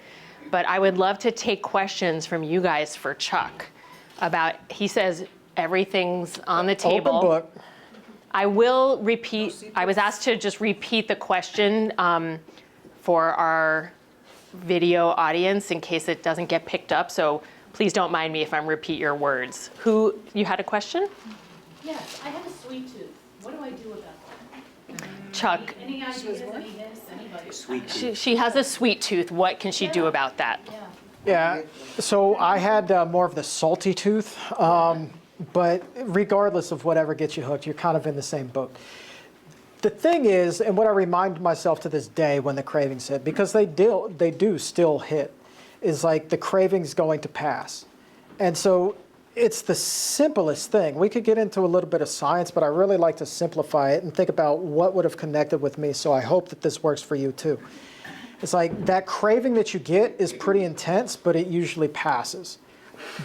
But I would love to take questions from you guys for Chuck about, he says everything's on the table. Open book. I will repeat, I was asked to just repeat the question for our video audience in case it doesn't get picked up. So please don't mind me if I repeat your words. You had a question? Yes, I have a sweet tooth. What do I do about that? Chuck, Any ideas, any hints, anybody? Sweet tooth. she has a sweet tooth. What can she do about that? Yeah, so I had more of the salty tooth, but regardless of whatever gets you hooked, you're kind of in the same boat. The thing is, and what I remind myself to this day when the cravings hit, because they do still hit, is like the craving's going to pass. And so it's the simplest thing. We could get into a little bit of science, but I really like to simplify it and think about what would have connected with me. So I hope that this works for you too. It's like that craving that you get is pretty intense, but it usually passes.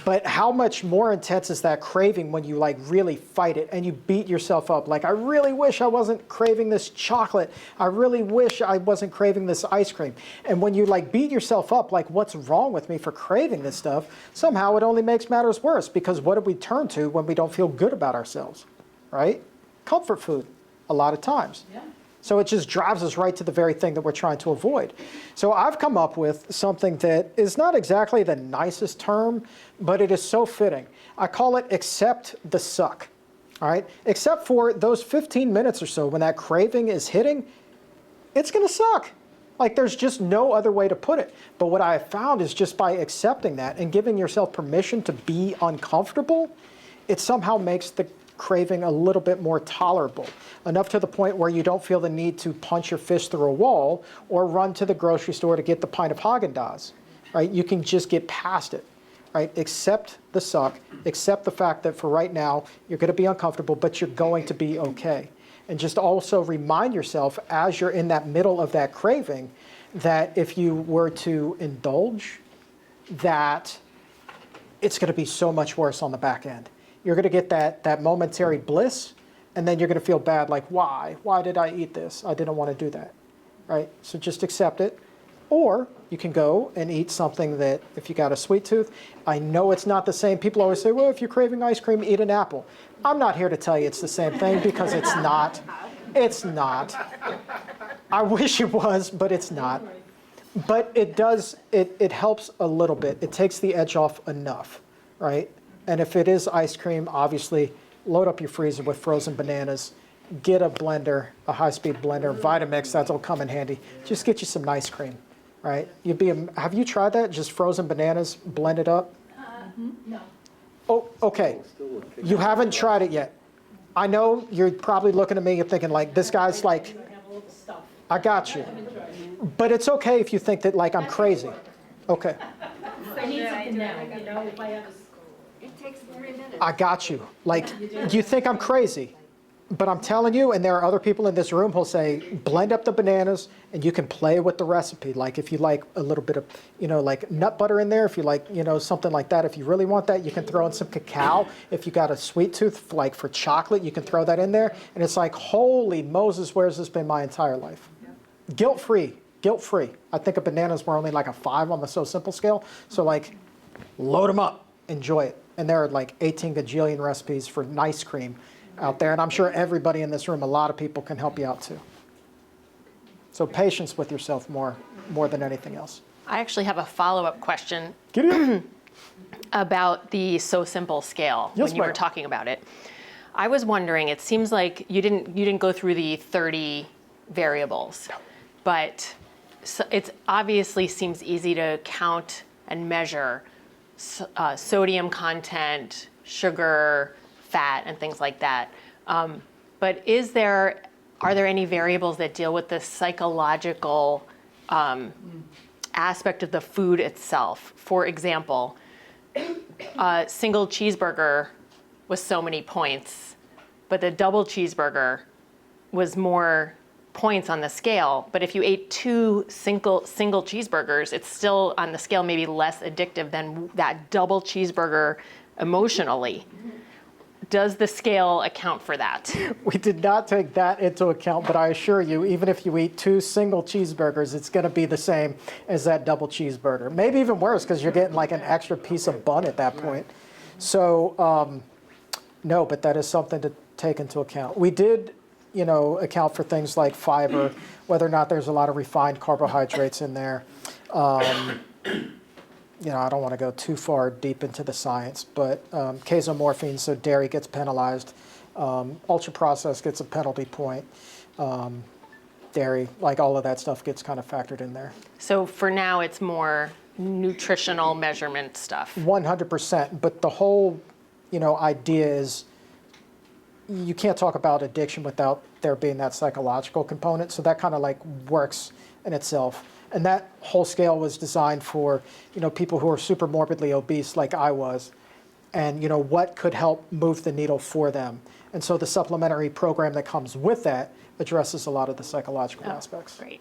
But how much more intense is that craving when you like really fight it and you beat yourself up? Like, I really wish I wasn't craving this chocolate. I really wish I wasn't craving this ice cream. And when you like beat yourself up, like, what's wrong with me for craving this stuff? Somehow it only makes matters worse, because what do we turn to when we don't feel good about ourselves, right? Comfort food, a lot of times. Yeah. So it just drives us right to the very thing that we're trying to avoid. So I've come up with something that is not exactly the nicest term, but it is so fitting. I call it accept the suck, all right? Except for those 15 minutes or so when that craving is hitting, it's gonna suck. Like, there's just no other way to put it. But what I have found is just by accepting that and giving yourself permission to be uncomfortable, it somehow makes the craving a little bit more tolerable, enough to the point where you don't feel the need to punch your fist through a wall or run to the grocery store to get the pint of Haagen-Dazs, right? You can just get past it, right? Accept the suck, accept the fact that for right now, you're gonna be uncomfortable, but you're going to be okay. And just also remind yourself as you're in that middle of that craving, that if you were to indulge, that it's gonna be so much worse on the back end. You're going to get that momentary bliss, and then you're going to feel bad, like, why? Why did I eat this? I didn't want to do that, right? So just accept it. Or you can go and eat something that, if you got a sweet tooth, I know it's not the same. People always say, well, if you're craving ice cream, eat an apple. I'm not here to tell you it's the same thing, because it's not. It's not. I wish it was, but it's not. But it does, it helps a little bit. It takes the edge off enough, right? And if it is ice cream, obviously, load up your freezer with frozen bananas. Get a blender, a high-speed blender, Vitamix, that'll come in handy. Just get you some nice cream, right? Have you tried that? Just frozen bananas, blend it up? No. Oh, okay. You haven't tried it yet. I know you're probably looking at me and thinking, like, this guy's like, Have a little stuff. I got you. But it's okay if you think that, like, I'm crazy. Okay. I need something now, you know, if I have a. It takes 3 minutes. I got you. Like, you think I'm crazy, but I'm telling you, and there are other people in this room who'll say, blend up the bananas, and you can play with the recipe. Like, if you like a little bit of, like nut butter in there, if you like, something like that. If you really want that, you can throw in some cacao. If you got a sweet tooth, like for chocolate, you can throw that in there. And it's like, holy Moses, where's this been my entire life? Guilt-free, guilt-free. I think of bananas were only like a 5 on the So Simple scale. So like, load them up, enjoy it. And there are like 18 gajillion recipes for nice cream out there. And I'm sure everybody in this room, a lot of people can help you out too. So patience with yourself more than anything else. I actually have a follow-up question Get it? about the So Simple scale Yes, when you were ma'am. talking about it. I was wondering, it seems like you didn't go through the 30 variables, but it obviously seems easy to count and measure sodium content, sugar, fat, and things like that. But are there any variables that deal with the psychological aspect of the food itself? For example, a single cheeseburger was so many points, but the double cheeseburger was more points on the scale. But if you ate 2 single cheeseburgers, it's still on the scale maybe less addictive than that double cheeseburger emotionally. does the scale account for that? We did not take that into account, but I assure you, even if you eat 2 single cheeseburgers, it's going to be the same as that double cheeseburger. Maybe even worse, because you're getting like an extra piece of bun at that point. So, no, but that is something to take into account. We did, account for things like fiber, whether or not there's a lot of refined carbohydrates in there. I don't want to go too far deep into the science, but casomorphine, so dairy gets penalized. Ultra-processed gets a penalty point. Dairy, like all of that stuff gets kind of factored in there. So for now, it's more nutritional measurement stuff. 100%, but the whole, idea is you can't talk about addiction without there being that psychological component, so that kind of like works in itself. And that whole scale was designed for, people who are super morbidly obese like I was, and, what could help move the needle for them. And so the supplementary program that comes with that addresses a lot of the psychological aspects. Great.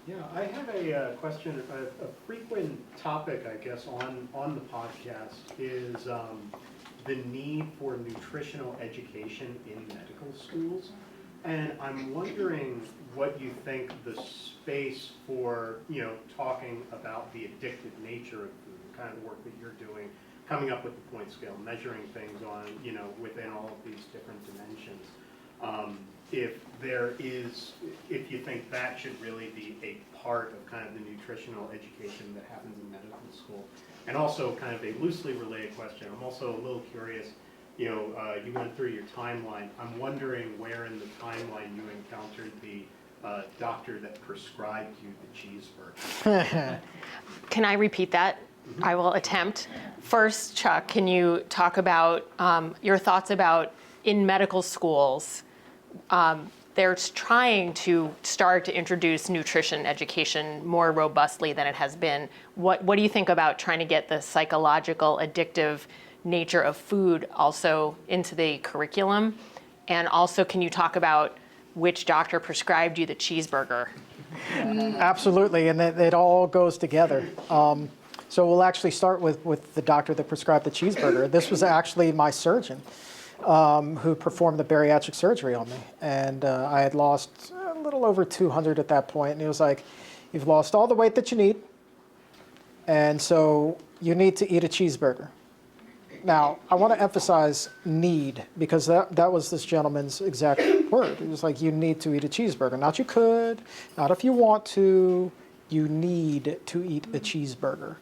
Yeah, I had a question. A frequent topic, I guess, on the podcast is the need for nutritional education in medical schools. And I'm wondering what you think the space for, talking about the addictive nature of food, the kind of work that you're doing, coming up with the point scale, measuring things on, within all of these different dimensions. If you think that should really be a part of kind of the nutritional education that happens in medical school. And also kind of a loosely related question, I'm also a little curious, you went through your timeline. I'm wondering where in the timeline you encountered the doctor that prescribed you the cheeseburger. Can I repeat that? I will attempt. First, Chuck, can you talk about your thoughts about in medical schools, they're trying to start to introduce nutrition education more robustly than it has been. What do you think about trying to get the psychological, addictive nature of food also into the curriculum? And also, can you talk about which doctor prescribed you the cheeseburger? Absolutely, and it all goes together. So we'll actually start with the doctor that prescribed the cheeseburger. This was actually my surgeon who performed the bariatric surgery on me. And I had lost a little over 200 at that point, and he was like, "You've lost all the weight that you need, and so you need to eat a cheeseburger." Now, I want to emphasize need, because that was this gentleman's exact word. He was like, you need to eat a cheeseburger. Not you could, not if you want to, you need to eat a cheeseburger.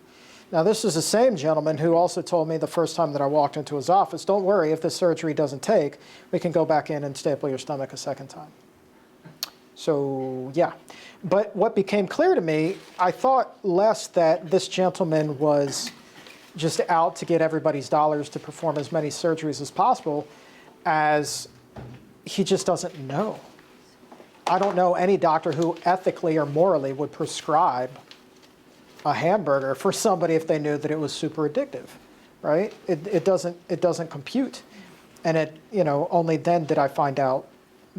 Now, this is the same gentleman who also told me the first time that I walked into his office, don't worry, if this surgery doesn't take, we can go back in and staple your stomach a second time. So, yeah. But what became clear to me, I thought less that this gentleman was just out to get everybody's dollars to perform as many surgeries as possible, as he just doesn't know. I don't know any doctor who ethically or morally would prescribe a hamburger for somebody if they knew that it was super addictive, right? It doesn't compute. And only then did I find out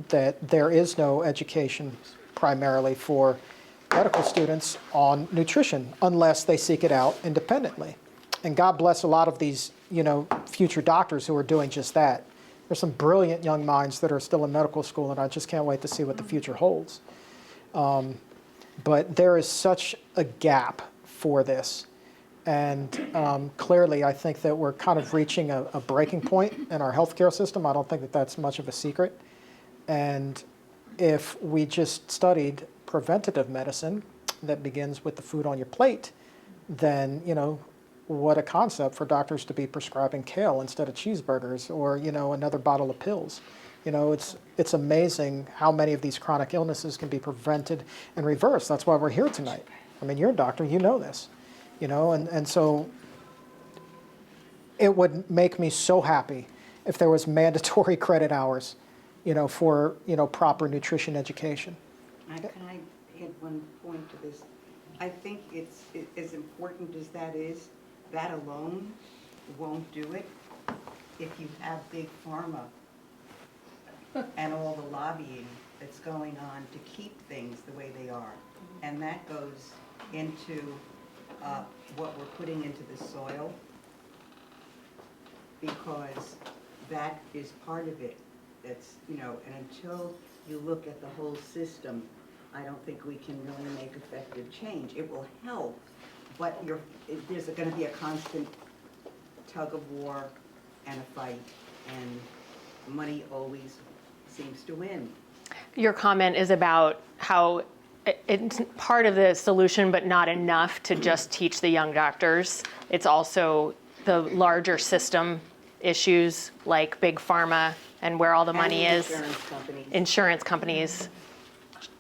that there is no education primarily for medical students on nutrition unless they seek it out independently. And God bless a lot of these, future doctors who are doing just that. There's some brilliant young minds that are still in medical school, and I just can't wait to see what the future holds. But there is such a gap for this. And clearly, I think that we're kind of reaching a breaking point in our healthcare system. I don't think that that's much of a secret. And if we just studied preventative medicine that begins with the food on your plate, then, what a concept for doctors to be prescribing kale instead of cheeseburgers or, another bottle of pills. It's amazing how many of these chronic illnesses can be prevented and reversed. That's why we're here tonight. I mean, you're a doctor, you know this, and so it would make me so happy if there was mandatory credit hours, for, proper nutrition education. Can I add one point to this? I think it's as important as that is, that alone won't do it if you have big pharma and all the lobbying that's going on to keep things the way they are. And that goes into what we're putting into the soil because that is part of it. That's, you know, and until you look at the whole system, I don't think we can really make effective change. It will help, but there's going to be a constant tug of war and a fight, and money always seems to win. Your comment is about how it's part of the solution, but not enough to just teach the young doctors. It's also the larger system issues like big pharma and where all the money And is. insurance companies. Insurance companies.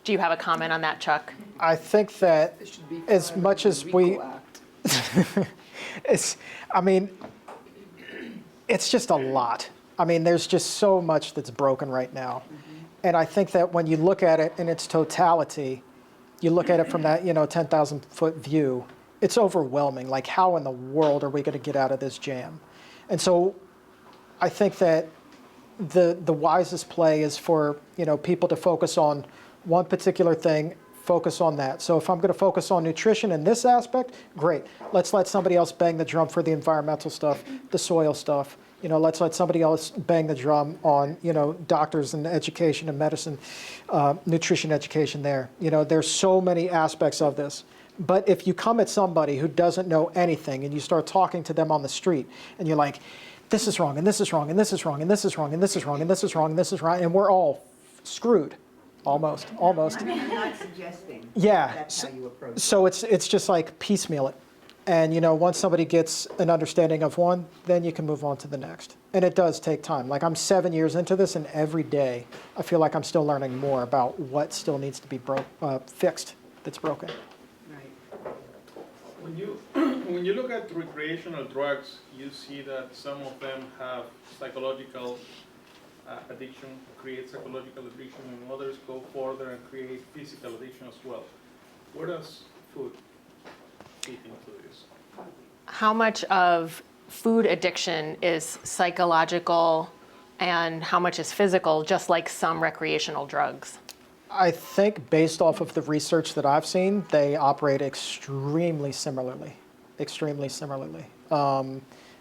Do you have a comment on that, Chuck? I think that It should be as part of much the as we, RICO Act. I mean, it's just a lot. I mean, there's just so much that's broken right now. And I think that when you look at it in its totality, you look at it from that, 10,000-foot view, it's overwhelming. Like, how in the world are we going to get out of this jam? And so I think that the wisest play is for, people to focus on one particular thing, focus on that. So if I'm going to focus on nutrition in this aspect, great. Let's let somebody else bang the drum for the environmental stuff, the soil stuff. Let's let somebody else bang the drum on, doctors and education and medicine, nutrition education there. There's so many aspects of this. But if you come at somebody who doesn't know anything and you start talking to them on the street and you're like, this is wrong, and this is wrong, and this is wrong, and this is wrong, and this is wrong, and this is wrong, and this is wrong, and we're all screwed. Almost. I'm not suggesting Yeah. that's how you approach it. So it's just like piecemeal it. And, once somebody gets an understanding of one, then you can move on to the next. And it does take time. Like, I'm 7 years into this, and every day I feel like I'm still learning more about what still needs to be fixed that's broken. Right. When you look at recreational drugs, you see that some of them have psychological addiction, create psychological addiction, and others go further and create physical addiction as well. Where does food fit into this? How much of food addiction is psychological and how much is physical, just like some recreational drugs? I think based off of the research that I've seen, they operate extremely similarly.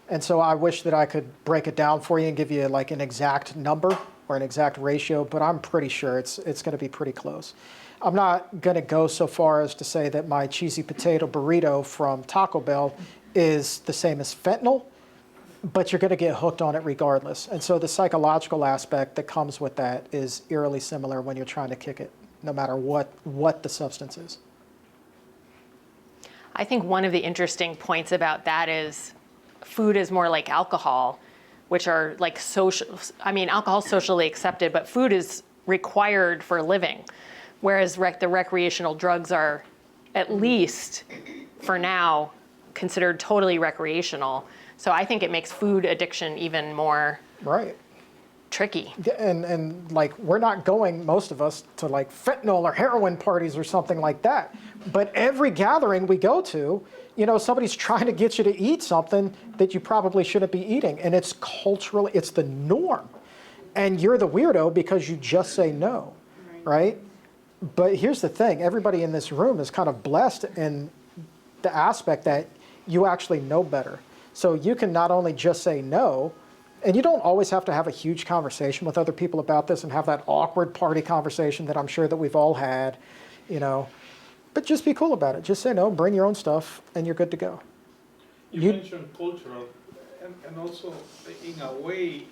And so I wish that I could break it down for you and give you like an exact number or an exact ratio, but I'm pretty sure it's going to be pretty close. I'm not going to go so far as to say that my cheesy potato burrito from Taco Bell is the same as fentanyl, but you're going to get hooked on it regardless. And so the psychological aspect that comes with that is eerily similar when you're trying to kick it, no matter what the substance is. I think one of the interesting points about that is food is more like alcohol, which are like social. I mean, alcohol is socially accepted, but food is required for living, whereas the recreational drugs are, at least for now, considered totally recreational. So I think it makes food addiction even more Right. tricky. And like, we're not going, most of us, to like fentanyl or heroin parties or something like that. But every gathering we go to, somebody's trying to get you to eat something that you probably shouldn't be eating. And it's culturally, it's the norm. And you're the weirdo because you just say no, right? But here's the thing, everybody in this room is kind of blessed in the aspect that you actually know better. So you can not only just say no, and you don't always have to have a huge conversation with other people about this and have that awkward party conversation that I'm sure that we've all had, but just be cool about it. Just say no, bring your own stuff, and you're good to go. You mentioned cultural, and also in a way,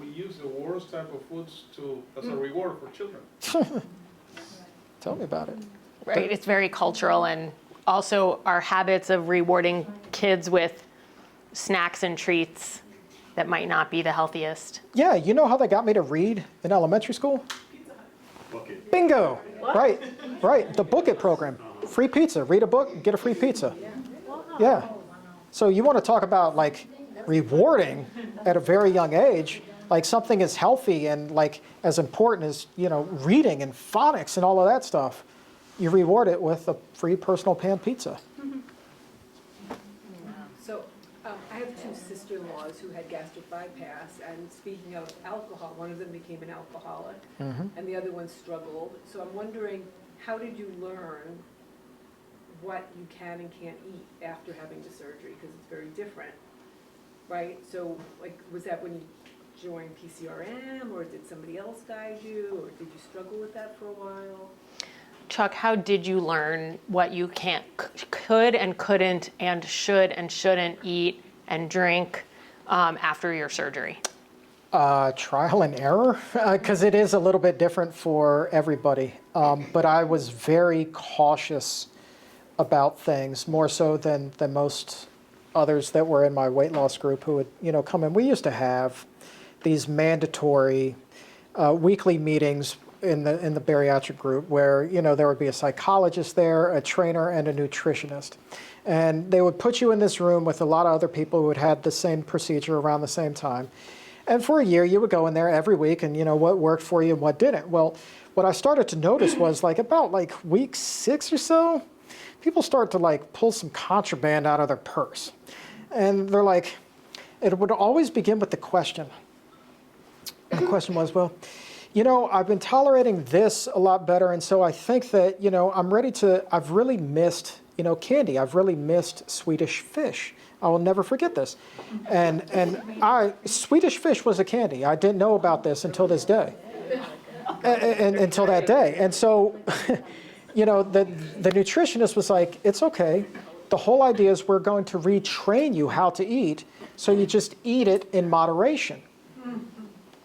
we use the worst type of foods as a reward for children. Tell me about it. Right, it's very cultural, and also our habits of rewarding kids with snacks and treats that might not be the healthiest. Yeah, you know how they got me to read in elementary school? Bucket. Bingo! Right. The Book It program. Free pizza. Read a book, get a free pizza. Yeah. So you want to talk about like rewarding at a very young age, like something as healthy and like as important as, reading and phonics and all of that stuff. You reward it with a free personal pan pizza. So I have two sister-in-laws who had gastric bypass, and speaking of alcohol, one of them became an alcoholic, and the other one struggled. So I'm wondering, how did you learn what you can and can't eat after having the surgery? Because it's very different, right? So, like, was that when you joined PCRM, or did somebody else guide you, or did you struggle with that for a while? Chuck, how did you learn what you could and couldn't and should and shouldn't eat and drink after your surgery? Trial and error, because it is a little bit different for everybody. But I was very cautious about things, more so than most others that were in my weight loss group who would, come in. We used to have these mandatory weekly meetings in the bariatric group where, there would be a psychologist there, a trainer, and a nutritionist. And they would put you in this room with a lot of other people who had had the same procedure around the same time. And for a year, you would go in there every week and, what worked for you and what didn't. Well, what I started to notice was about week 6 or so, people start to pull some contraband out of their purse. And they're like, it would always begin with the question. The question was, well, I've been tolerating this a lot better. And so I think that, I've really missed, candy. I've really missed Swedish fish. I will never forget this. And Swedish fish was a candy. I didn't know about this until this day. And until that day. And so, the nutritionist was like, it's okay. The whole idea is we're going to retrain you how to eat, so you just eat it in moderation.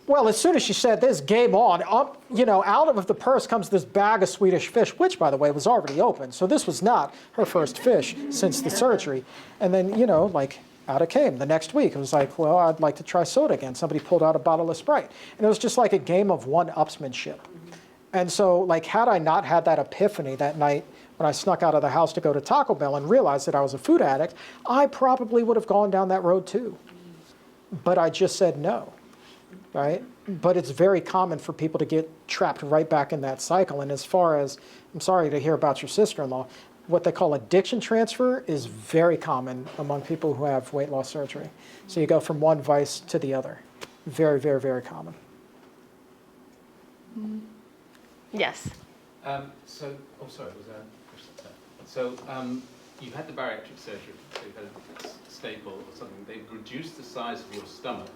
Well, as soon as she said this, game on, out of the purse comes this bag of Swedish fish, which, by the way, was already open. So this was not her first fish since the surgery. And then, out it came the next week. It was like, well, I'd like to try soda again. Somebody pulled out a bottle of Sprite. And it was just like a game of one-upsmanship. And so, had I not had that epiphany that night when I snuck out of the house to go to Taco Bell and realized that I was a food addict, I probably would have gone down that road too. But I just said no. Right? But it's very common for people to get trapped right back in that cycle. And as far as, I'm sorry to hear about your sister-in-law, what they call addiction transfer is very common among people who have weight loss surgery. So you go from one vice to the other. Very, very, very common. Yes. So you've had the bariatric surgery, so you've had a staple or something. They've reduced the size of your stomach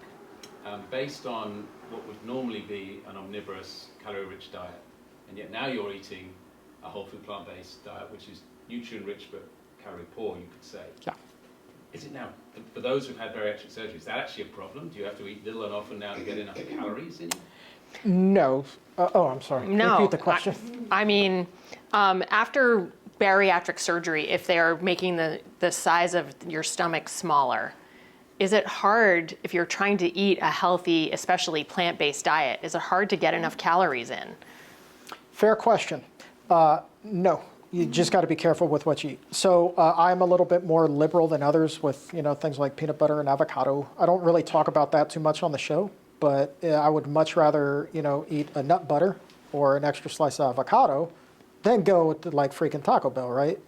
based on what would normally be an omnivorous, calorie-rich diet. And yet now you're eating a whole food plant-based diet, which is nutrient-rich but calorie-poor, you could say. Yeah. Is it now, for those who've had bariatric surgery, is that actually a problem? Do you have to eat little and often now to get enough calories in you? No. I'm sorry. No. Repeat the question. After bariatric surgery, if they are making the size of your stomach smaller, is it hard, if you're trying to eat a healthy, especially plant-based diet, is it hard to get enough calories in? Fair question. No. You just got to be careful with what you eat. So I'm a little bit more liberal than others with, things like peanut butter and avocado. I don't really talk about that too much on the show, but I would much rather, eat a nut butter or an extra slice of avocado than go to freaking Taco Bell, right?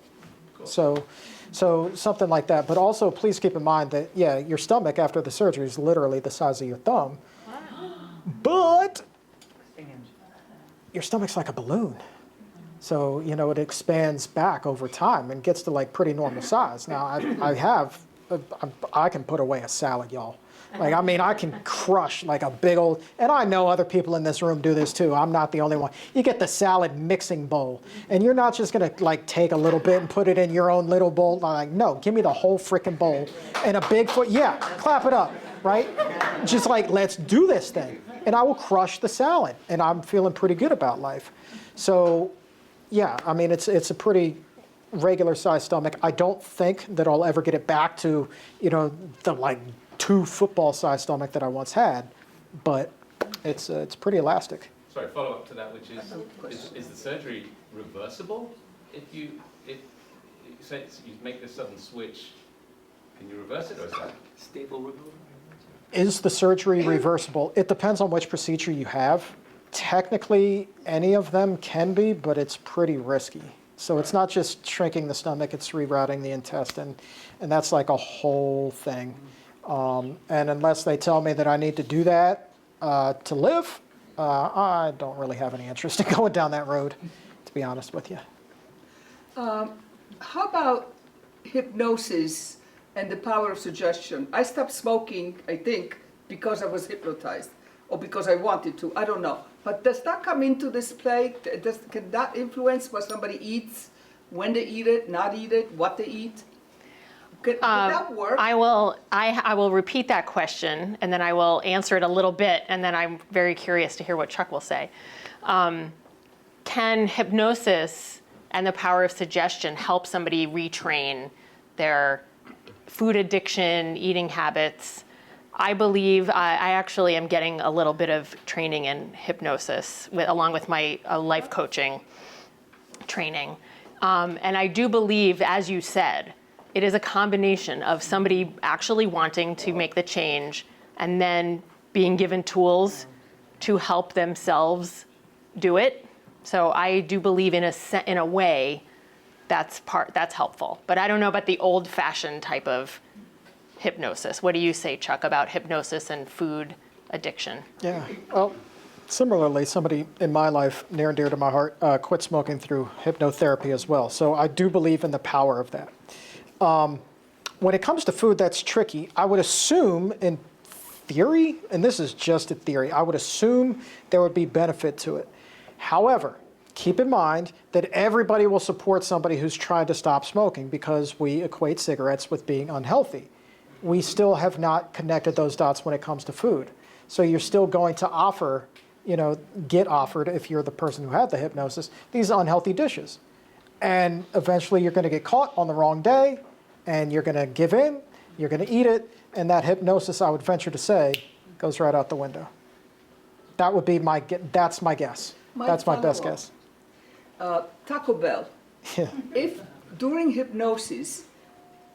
Cool. So something like that. But also, please keep in mind that, your stomach after the surgery is literally the size of your thumb. But your stomach's like a balloon. So, it expands back over time and gets to pretty normal size. Now, I can put away a salad, y'all. I can crush a big old, and I know other people in this room do this too. I'm not the only one. You get the salad mixing bowl, and you're not just gonna take a little bit and put it in your own little bowl. No, give me the whole freaking bowl and a big foot. Yeah, clap it up, right? Just let's do this thing, and I will crush the salad, and I'm feeling pretty good about life. So, yeah, it's a pretty regular sized stomach. I don't think that I'll ever get it back to, the 2 football-sized stomach that I once had, but it's pretty elastic. Sorry, follow up to that, which is the surgery reversible? If you say you make this sudden switch, can you reverse it, or is that stable removal? Is the surgery reversible? It depends on which procedure you have. Technically, any of them can be, but it's pretty risky. So it's not just shrinking the stomach, it's rerouting the intestine, and that's a whole thing. And unless they tell me that I need to do that to live, I don't really have any interest in going down that road, to be honest with you. How about hypnosis and the power of suggestion. I stopped smoking, I think, because I was hypnotized or because I wanted to. I don't know. But does that come into this play? Can that influence what somebody eats, when they eat it, not eat it, what they eat? Could that work? I will repeat that question, and then I will answer it a little bit, and then I'm very curious to hear what Chuck will say. Can hypnosis and the power of suggestion help somebody retrain their food addiction, eating habits? I believe I actually am getting a little bit of training in hypnosis along with my life coaching training. And I do believe, as you said, it is a combination of somebody actually wanting to make the change and then being given tools to help themselves do it. So I do believe in a way that's helpful. But I don't know about the old-fashioned type of hypnosis. What do you say, Chuck, about hypnosis and food addiction? Yeah, well, similarly, somebody in my life, near and dear to my heart, quit smoking through hypnotherapy as well. So I do believe in the power of that. When it comes to food, that's tricky. I would assume in theory, and this is just a theory, I would assume there would be benefit to it. However, keep in mind that everybody will support somebody who's trying to stop smoking because we equate cigarettes with being unhealthy. We still have not connected those dots when it comes to food. So you're still going to offer, get offered, if you're the person who had the hypnosis, these unhealthy dishes. And eventually you're going to get caught on the wrong day, and you're going to give in, you're going to eat it, and that hypnosis, I would venture to say, goes right out the window. That would be that's my guess. That's my best guess. Taco Bell. Yeah. If during hypnosis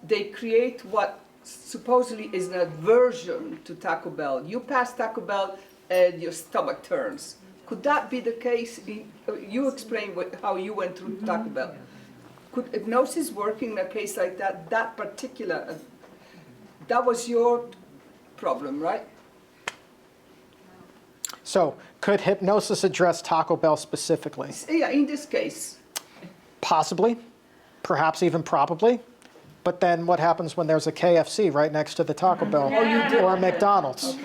they create what supposedly is an aversion to Taco Bell, you pass Taco Bell and your stomach turns. Could that be the case? You explain how you went through Taco Bell. Could hypnosis work in a case like that? That particular, that was your problem, right? So could hypnosis address Taco Bell specifically? Yeah, in this case. Possibly, perhaps even probably. But then what happens when there's a KFC right next to the Taco Bell? Or a McDonald's,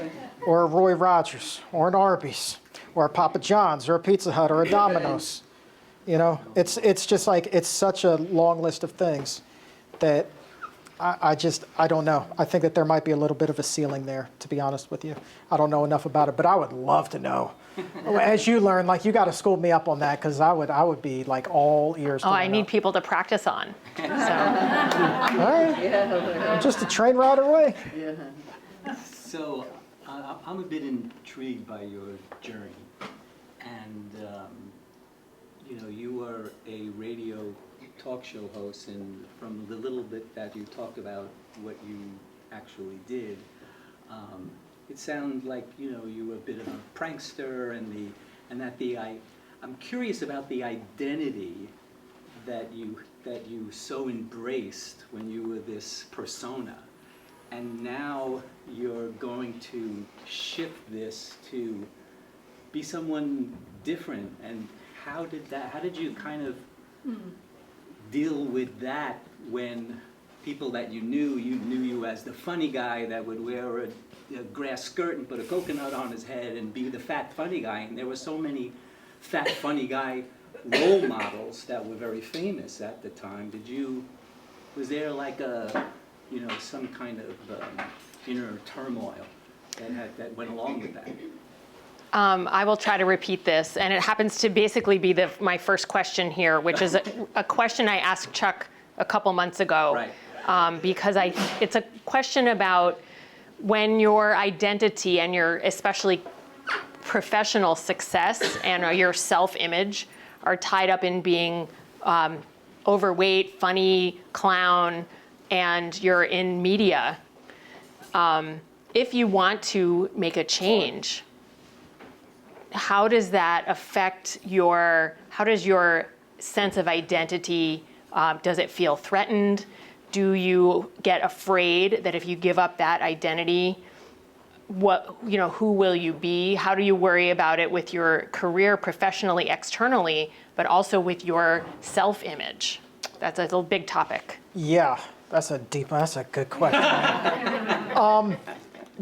or a Roy Rogers, or an Arby's, or a Papa John's, or a Pizza Hut, or a Domino's. It's just like, it's such a long list of things that I don't know. I think that there might be a little bit of a ceiling there, to be honest with you. I don't know enough about it, but I would love to know. As you learn, you got to school me up on that, because I would be all ears. I need people to practice on. So. All right. Just a train ride away. So I'm a bit intrigued by your journey, and you are a radio talk show host, and from the little bit that you talked about what you actually did, it sounded like you were a bit of a prankster, I'm curious about the identity that you so embraced when you were this persona, and now you're going to shift this to be someone different. And how did you kind of deal with that when people that you knew you as the funny guy that would wear a grass skirt and put a coconut on his head and be the fat funny guy, and there were so many fat funny guy role models that were very famous at the time. Was there some kind of inner turmoil that went along with that? I will try to repeat this, and it happens to basically be my first question here, which is a question I asked Chuck a couple months ago, right. Because it's a question about when your identity and your especially professional success and your self-image are tied up in being overweight, funny, clown, and you're in media. If you want to make a change, how does that affect how does your sense of identity, does it feel threatened? Do you get afraid that if you give up that identity, who will you be? How do you worry about it with your career professionally, externally, but also with your self-image? That's a little big topic. Yeah, That's a good question.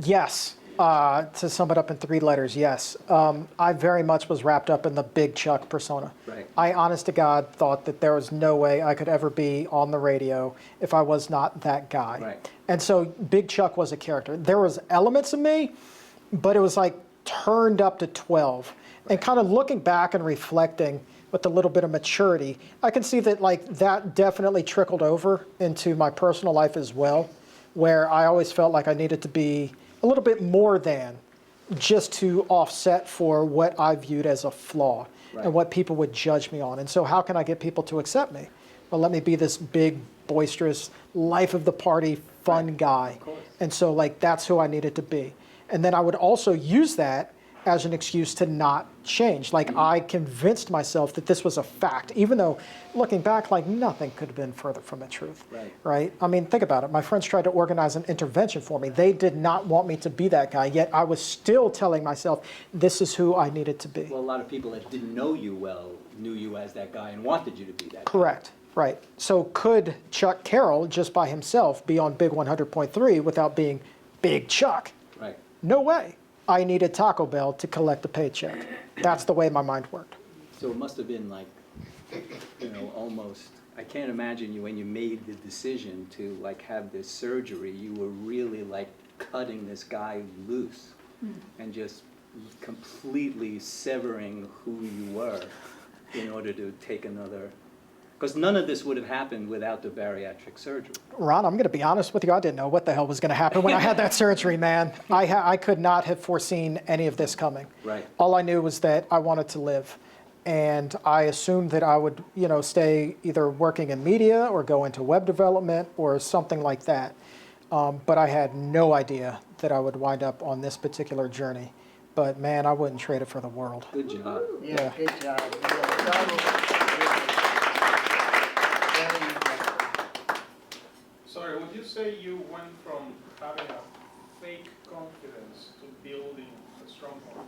Yes. To sum it up in 3 letters, yes. I very much was wrapped up in the Big Chuck persona. Right. I, honest to God, thought that there was no way I could ever be on the radio if I was not that guy. Right. And so Big Chuck was a character. There was elements of me, but it was like turned up to 12. And kind of looking back and reflecting with a little bit of maturity, I can see that like that definitely trickled over into my personal life as well, where I always felt like I needed to be a little bit more than just to offset for what I viewed as a flaw and what people would judge me on. And so how can I get people to accept me? Well, let me be this big, boisterous, life of the party, fun guy. And so like that's who I needed to be. And then I would also use that as an excuse to not change. Like I convinced myself that this was a fact, even though looking back, like nothing could have been further from the truth, right? I mean, think about it. My friends tried to organize an intervention for me. They did not want me to be that guy, yet I was still telling myself, this is who I needed to be. Well, a lot of people that didn't know you well knew you as that guy and wanted you to be that guy. Correct, right. So could Chuck Carroll just by himself be on Big 100.3 without being Big Chuck? Right. No way. I needed Taco Bell to collect the paycheck. That's the way my mind worked. So it must have been like, you know, almost, I can't imagine you when you made the decision to like have this surgery, you were really like cutting this guy loose and just completely severing who you were in order to take another, because none of this would have happened without the bariatric surgery. Ron, I'm going to be honest with you. I didn't know what the hell was going to happen when I had that surgery, man. I could not have foreseen any of this coming. Right. All I knew was that I wanted to live. And I assumed that I would, you know, stay either working in media or go into web development or something like that. But I had no idea that I would wind up on this particular journey. But man, I wouldn't trade it for the world. Good job. Yeah, good job. Sorry, would you say you went from having a fake confidence to building a strong confidence?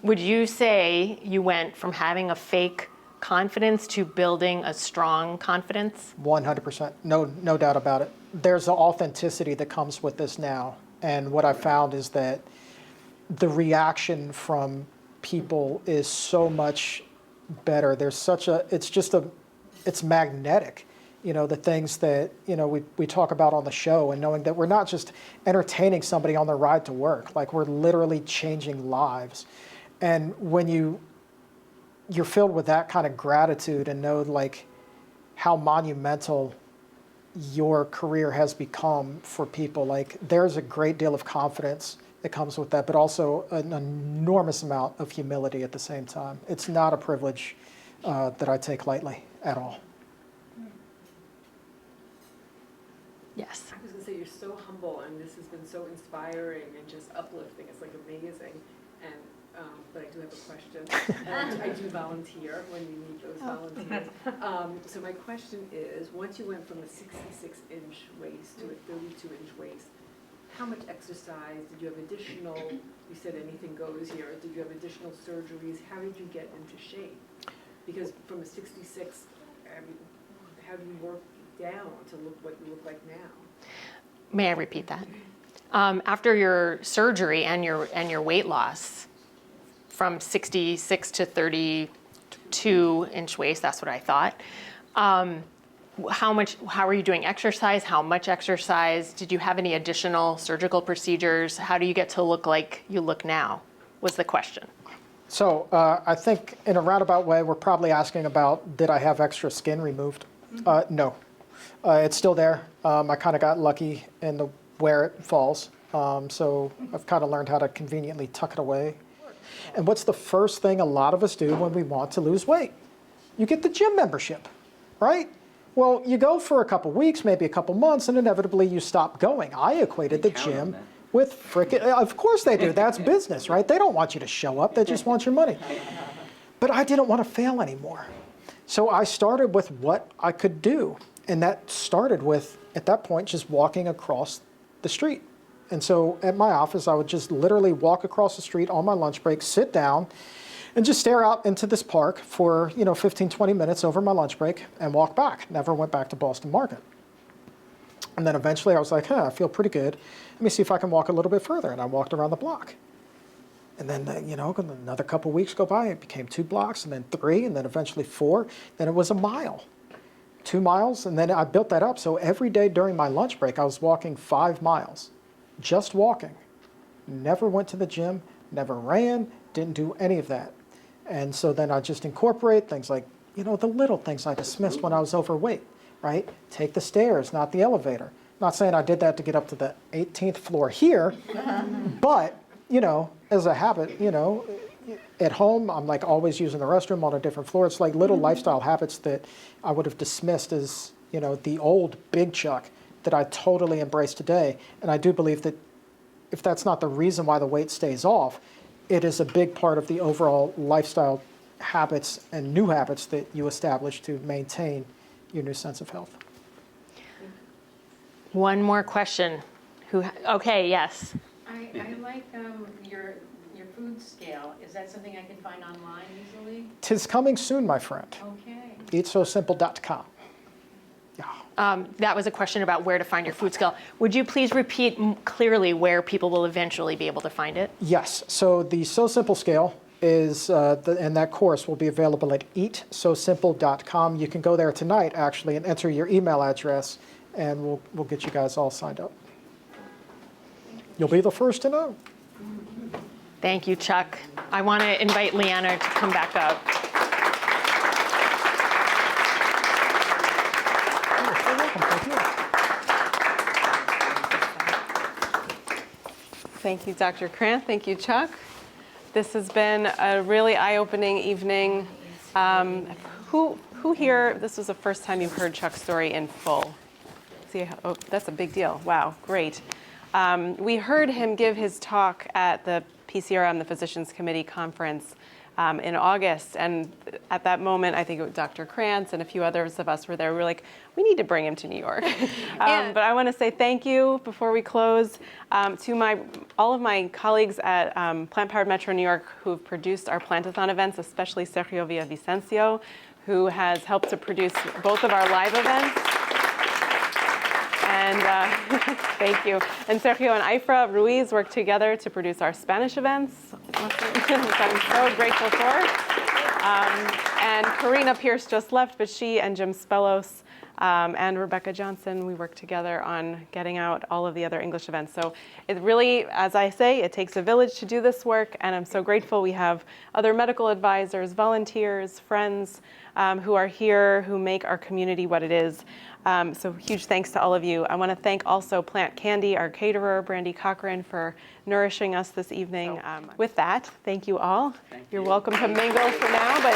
Would you say you went from having a fake confidence to building a strong confidence? 100%. No doubt about it. There's an authenticity that comes with this now. And what I found is that the reaction from people is so much better. There's such a, it's magnetic. You know, the things that, you know, we talk about on the show, and knowing that we're not just entertaining somebody on their ride to work, like we're literally changing lives. And when you're filled with that kind of gratitude and know like how monumental your career has become for people, like there's a great deal of confidence that comes with that, but also an enormous amount of humility at the same time. It's not a privilege that I take lightly at all. Yes. I was gonna say, you're so humble, and this has been so inspiring and just uplifting. It's like amazing. And but I do have a question. I do volunteer when we need those volunteers. So my question is, once you went from a 66-inch waist to a 32-inch waist, how much exercise? Did you have additional, you said anything goes here, did you have additional surgeries? How did you get into shape? Because from a 66, how do you work down to look what you look like now? May I repeat that? After your surgery and your weight loss from 66 to 32-inch waist, that's what I thought. How are you doing exercise? How much exercise? Did you have any additional surgical procedures? How do you get to look like you look now, was the question. So I think in a roundabout way, we're probably asking about, did I have extra skin removed? No. It's still there. I kind of got lucky in where it falls. So I've kind of learned how to conveniently tuck it away. And what's the first thing a lot of us do when we want to lose weight? You get the gym membership, right? Well, you go for a couple weeks, maybe a couple months, and inevitably you stop going. I equated the gym with frickin', of course they do. That's business, right? They don't want you to show up. They just want your money. But I didn't want to fail anymore. So I started with what I could do. And that started with, at that point, just walking across the street. And so at my office, I would just literally walk across the street on my lunch break, sit down, and just stare out into this park for 15, 20 minutes over my lunch break and walk back. Never went back to Boston Market. And then eventually I was like, I feel pretty good. Let me see if I can walk a little bit further. And I walked around the block. And then, another couple weeks go by, it became 2 blocks, and then 3, and then eventually 4. Then it was a mile, 2 miles, and then I built that up. So every day during my lunch break, I was walking 5 miles, just walking. Never went to the gym, never ran, didn't do any of that. And so then I just incorporate things like, the little things I dismissed when I was overweight, right? Take the stairs, not the elevator. Not saying I did that to get up to the 18th floor here, but, as a habit, at home, I'm like always using the restroom on a different floor. It's like little lifestyle habits that I would have dismissed as, the old big Chuck that I totally embrace today. And I do believe that if that's not the reason why the weight stays off, it is a big part of the overall lifestyle habits and new habits that you establish to maintain your new sense of health. One more question. Okay, yes. I like your food scale. Is that something I can find online easily? 'Tis coming soon, my friend. Okay. EatSoSimple.com. Yeah. That was a question about where to find your food scale. Would you please repeat clearly where people will eventually be able to find it? Yes. So the So Simple scale is, and that course will be available at EatSoSimple.com. You can go there tonight, actually, and enter your email address, and we'll get you guys all signed up. You'll be the first to know. Thank you, Chuck. I want to invite Leanna to come back up. You're welcome. Thank you. Thank you, Dr. Krant. Thank you, Chuck. This has been a really eye-opening evening. Who here, this was the first time you've heard Chuck's story in full? Oh, that's a big deal. Wow, great. We heard him give his talk at the PCRM, the Physicians Committee Conference in August. And at that moment, I think Dr. Krantz and a few others of us were there. We were like, we need to bring him to New York. But I want to say thank you before we close to all of my colleagues at Plant Powered Metro New York who've produced our Plantathon events, especially Sergio Villavicencio, who has helped to produce both of our live events. And thank you. And Sergio and Ifra Ruiz worked together to produce our Spanish events, which I'm so grateful for. And Karina Pierce just left, but she and Jim Spellos and Rebecca Johnson, we worked together on getting out all of the other English events. So it really, as I say, it takes a village to do this work, and I'm so grateful we have other medical advisors, volunteers, friends who are here, who make our community what it is. So huge thanks to all of you. I want to thank also Plant Candy, our caterer, Brandy Cochran, for nourishing us this evening. With that, thank you all. You're welcome to mingle for now, but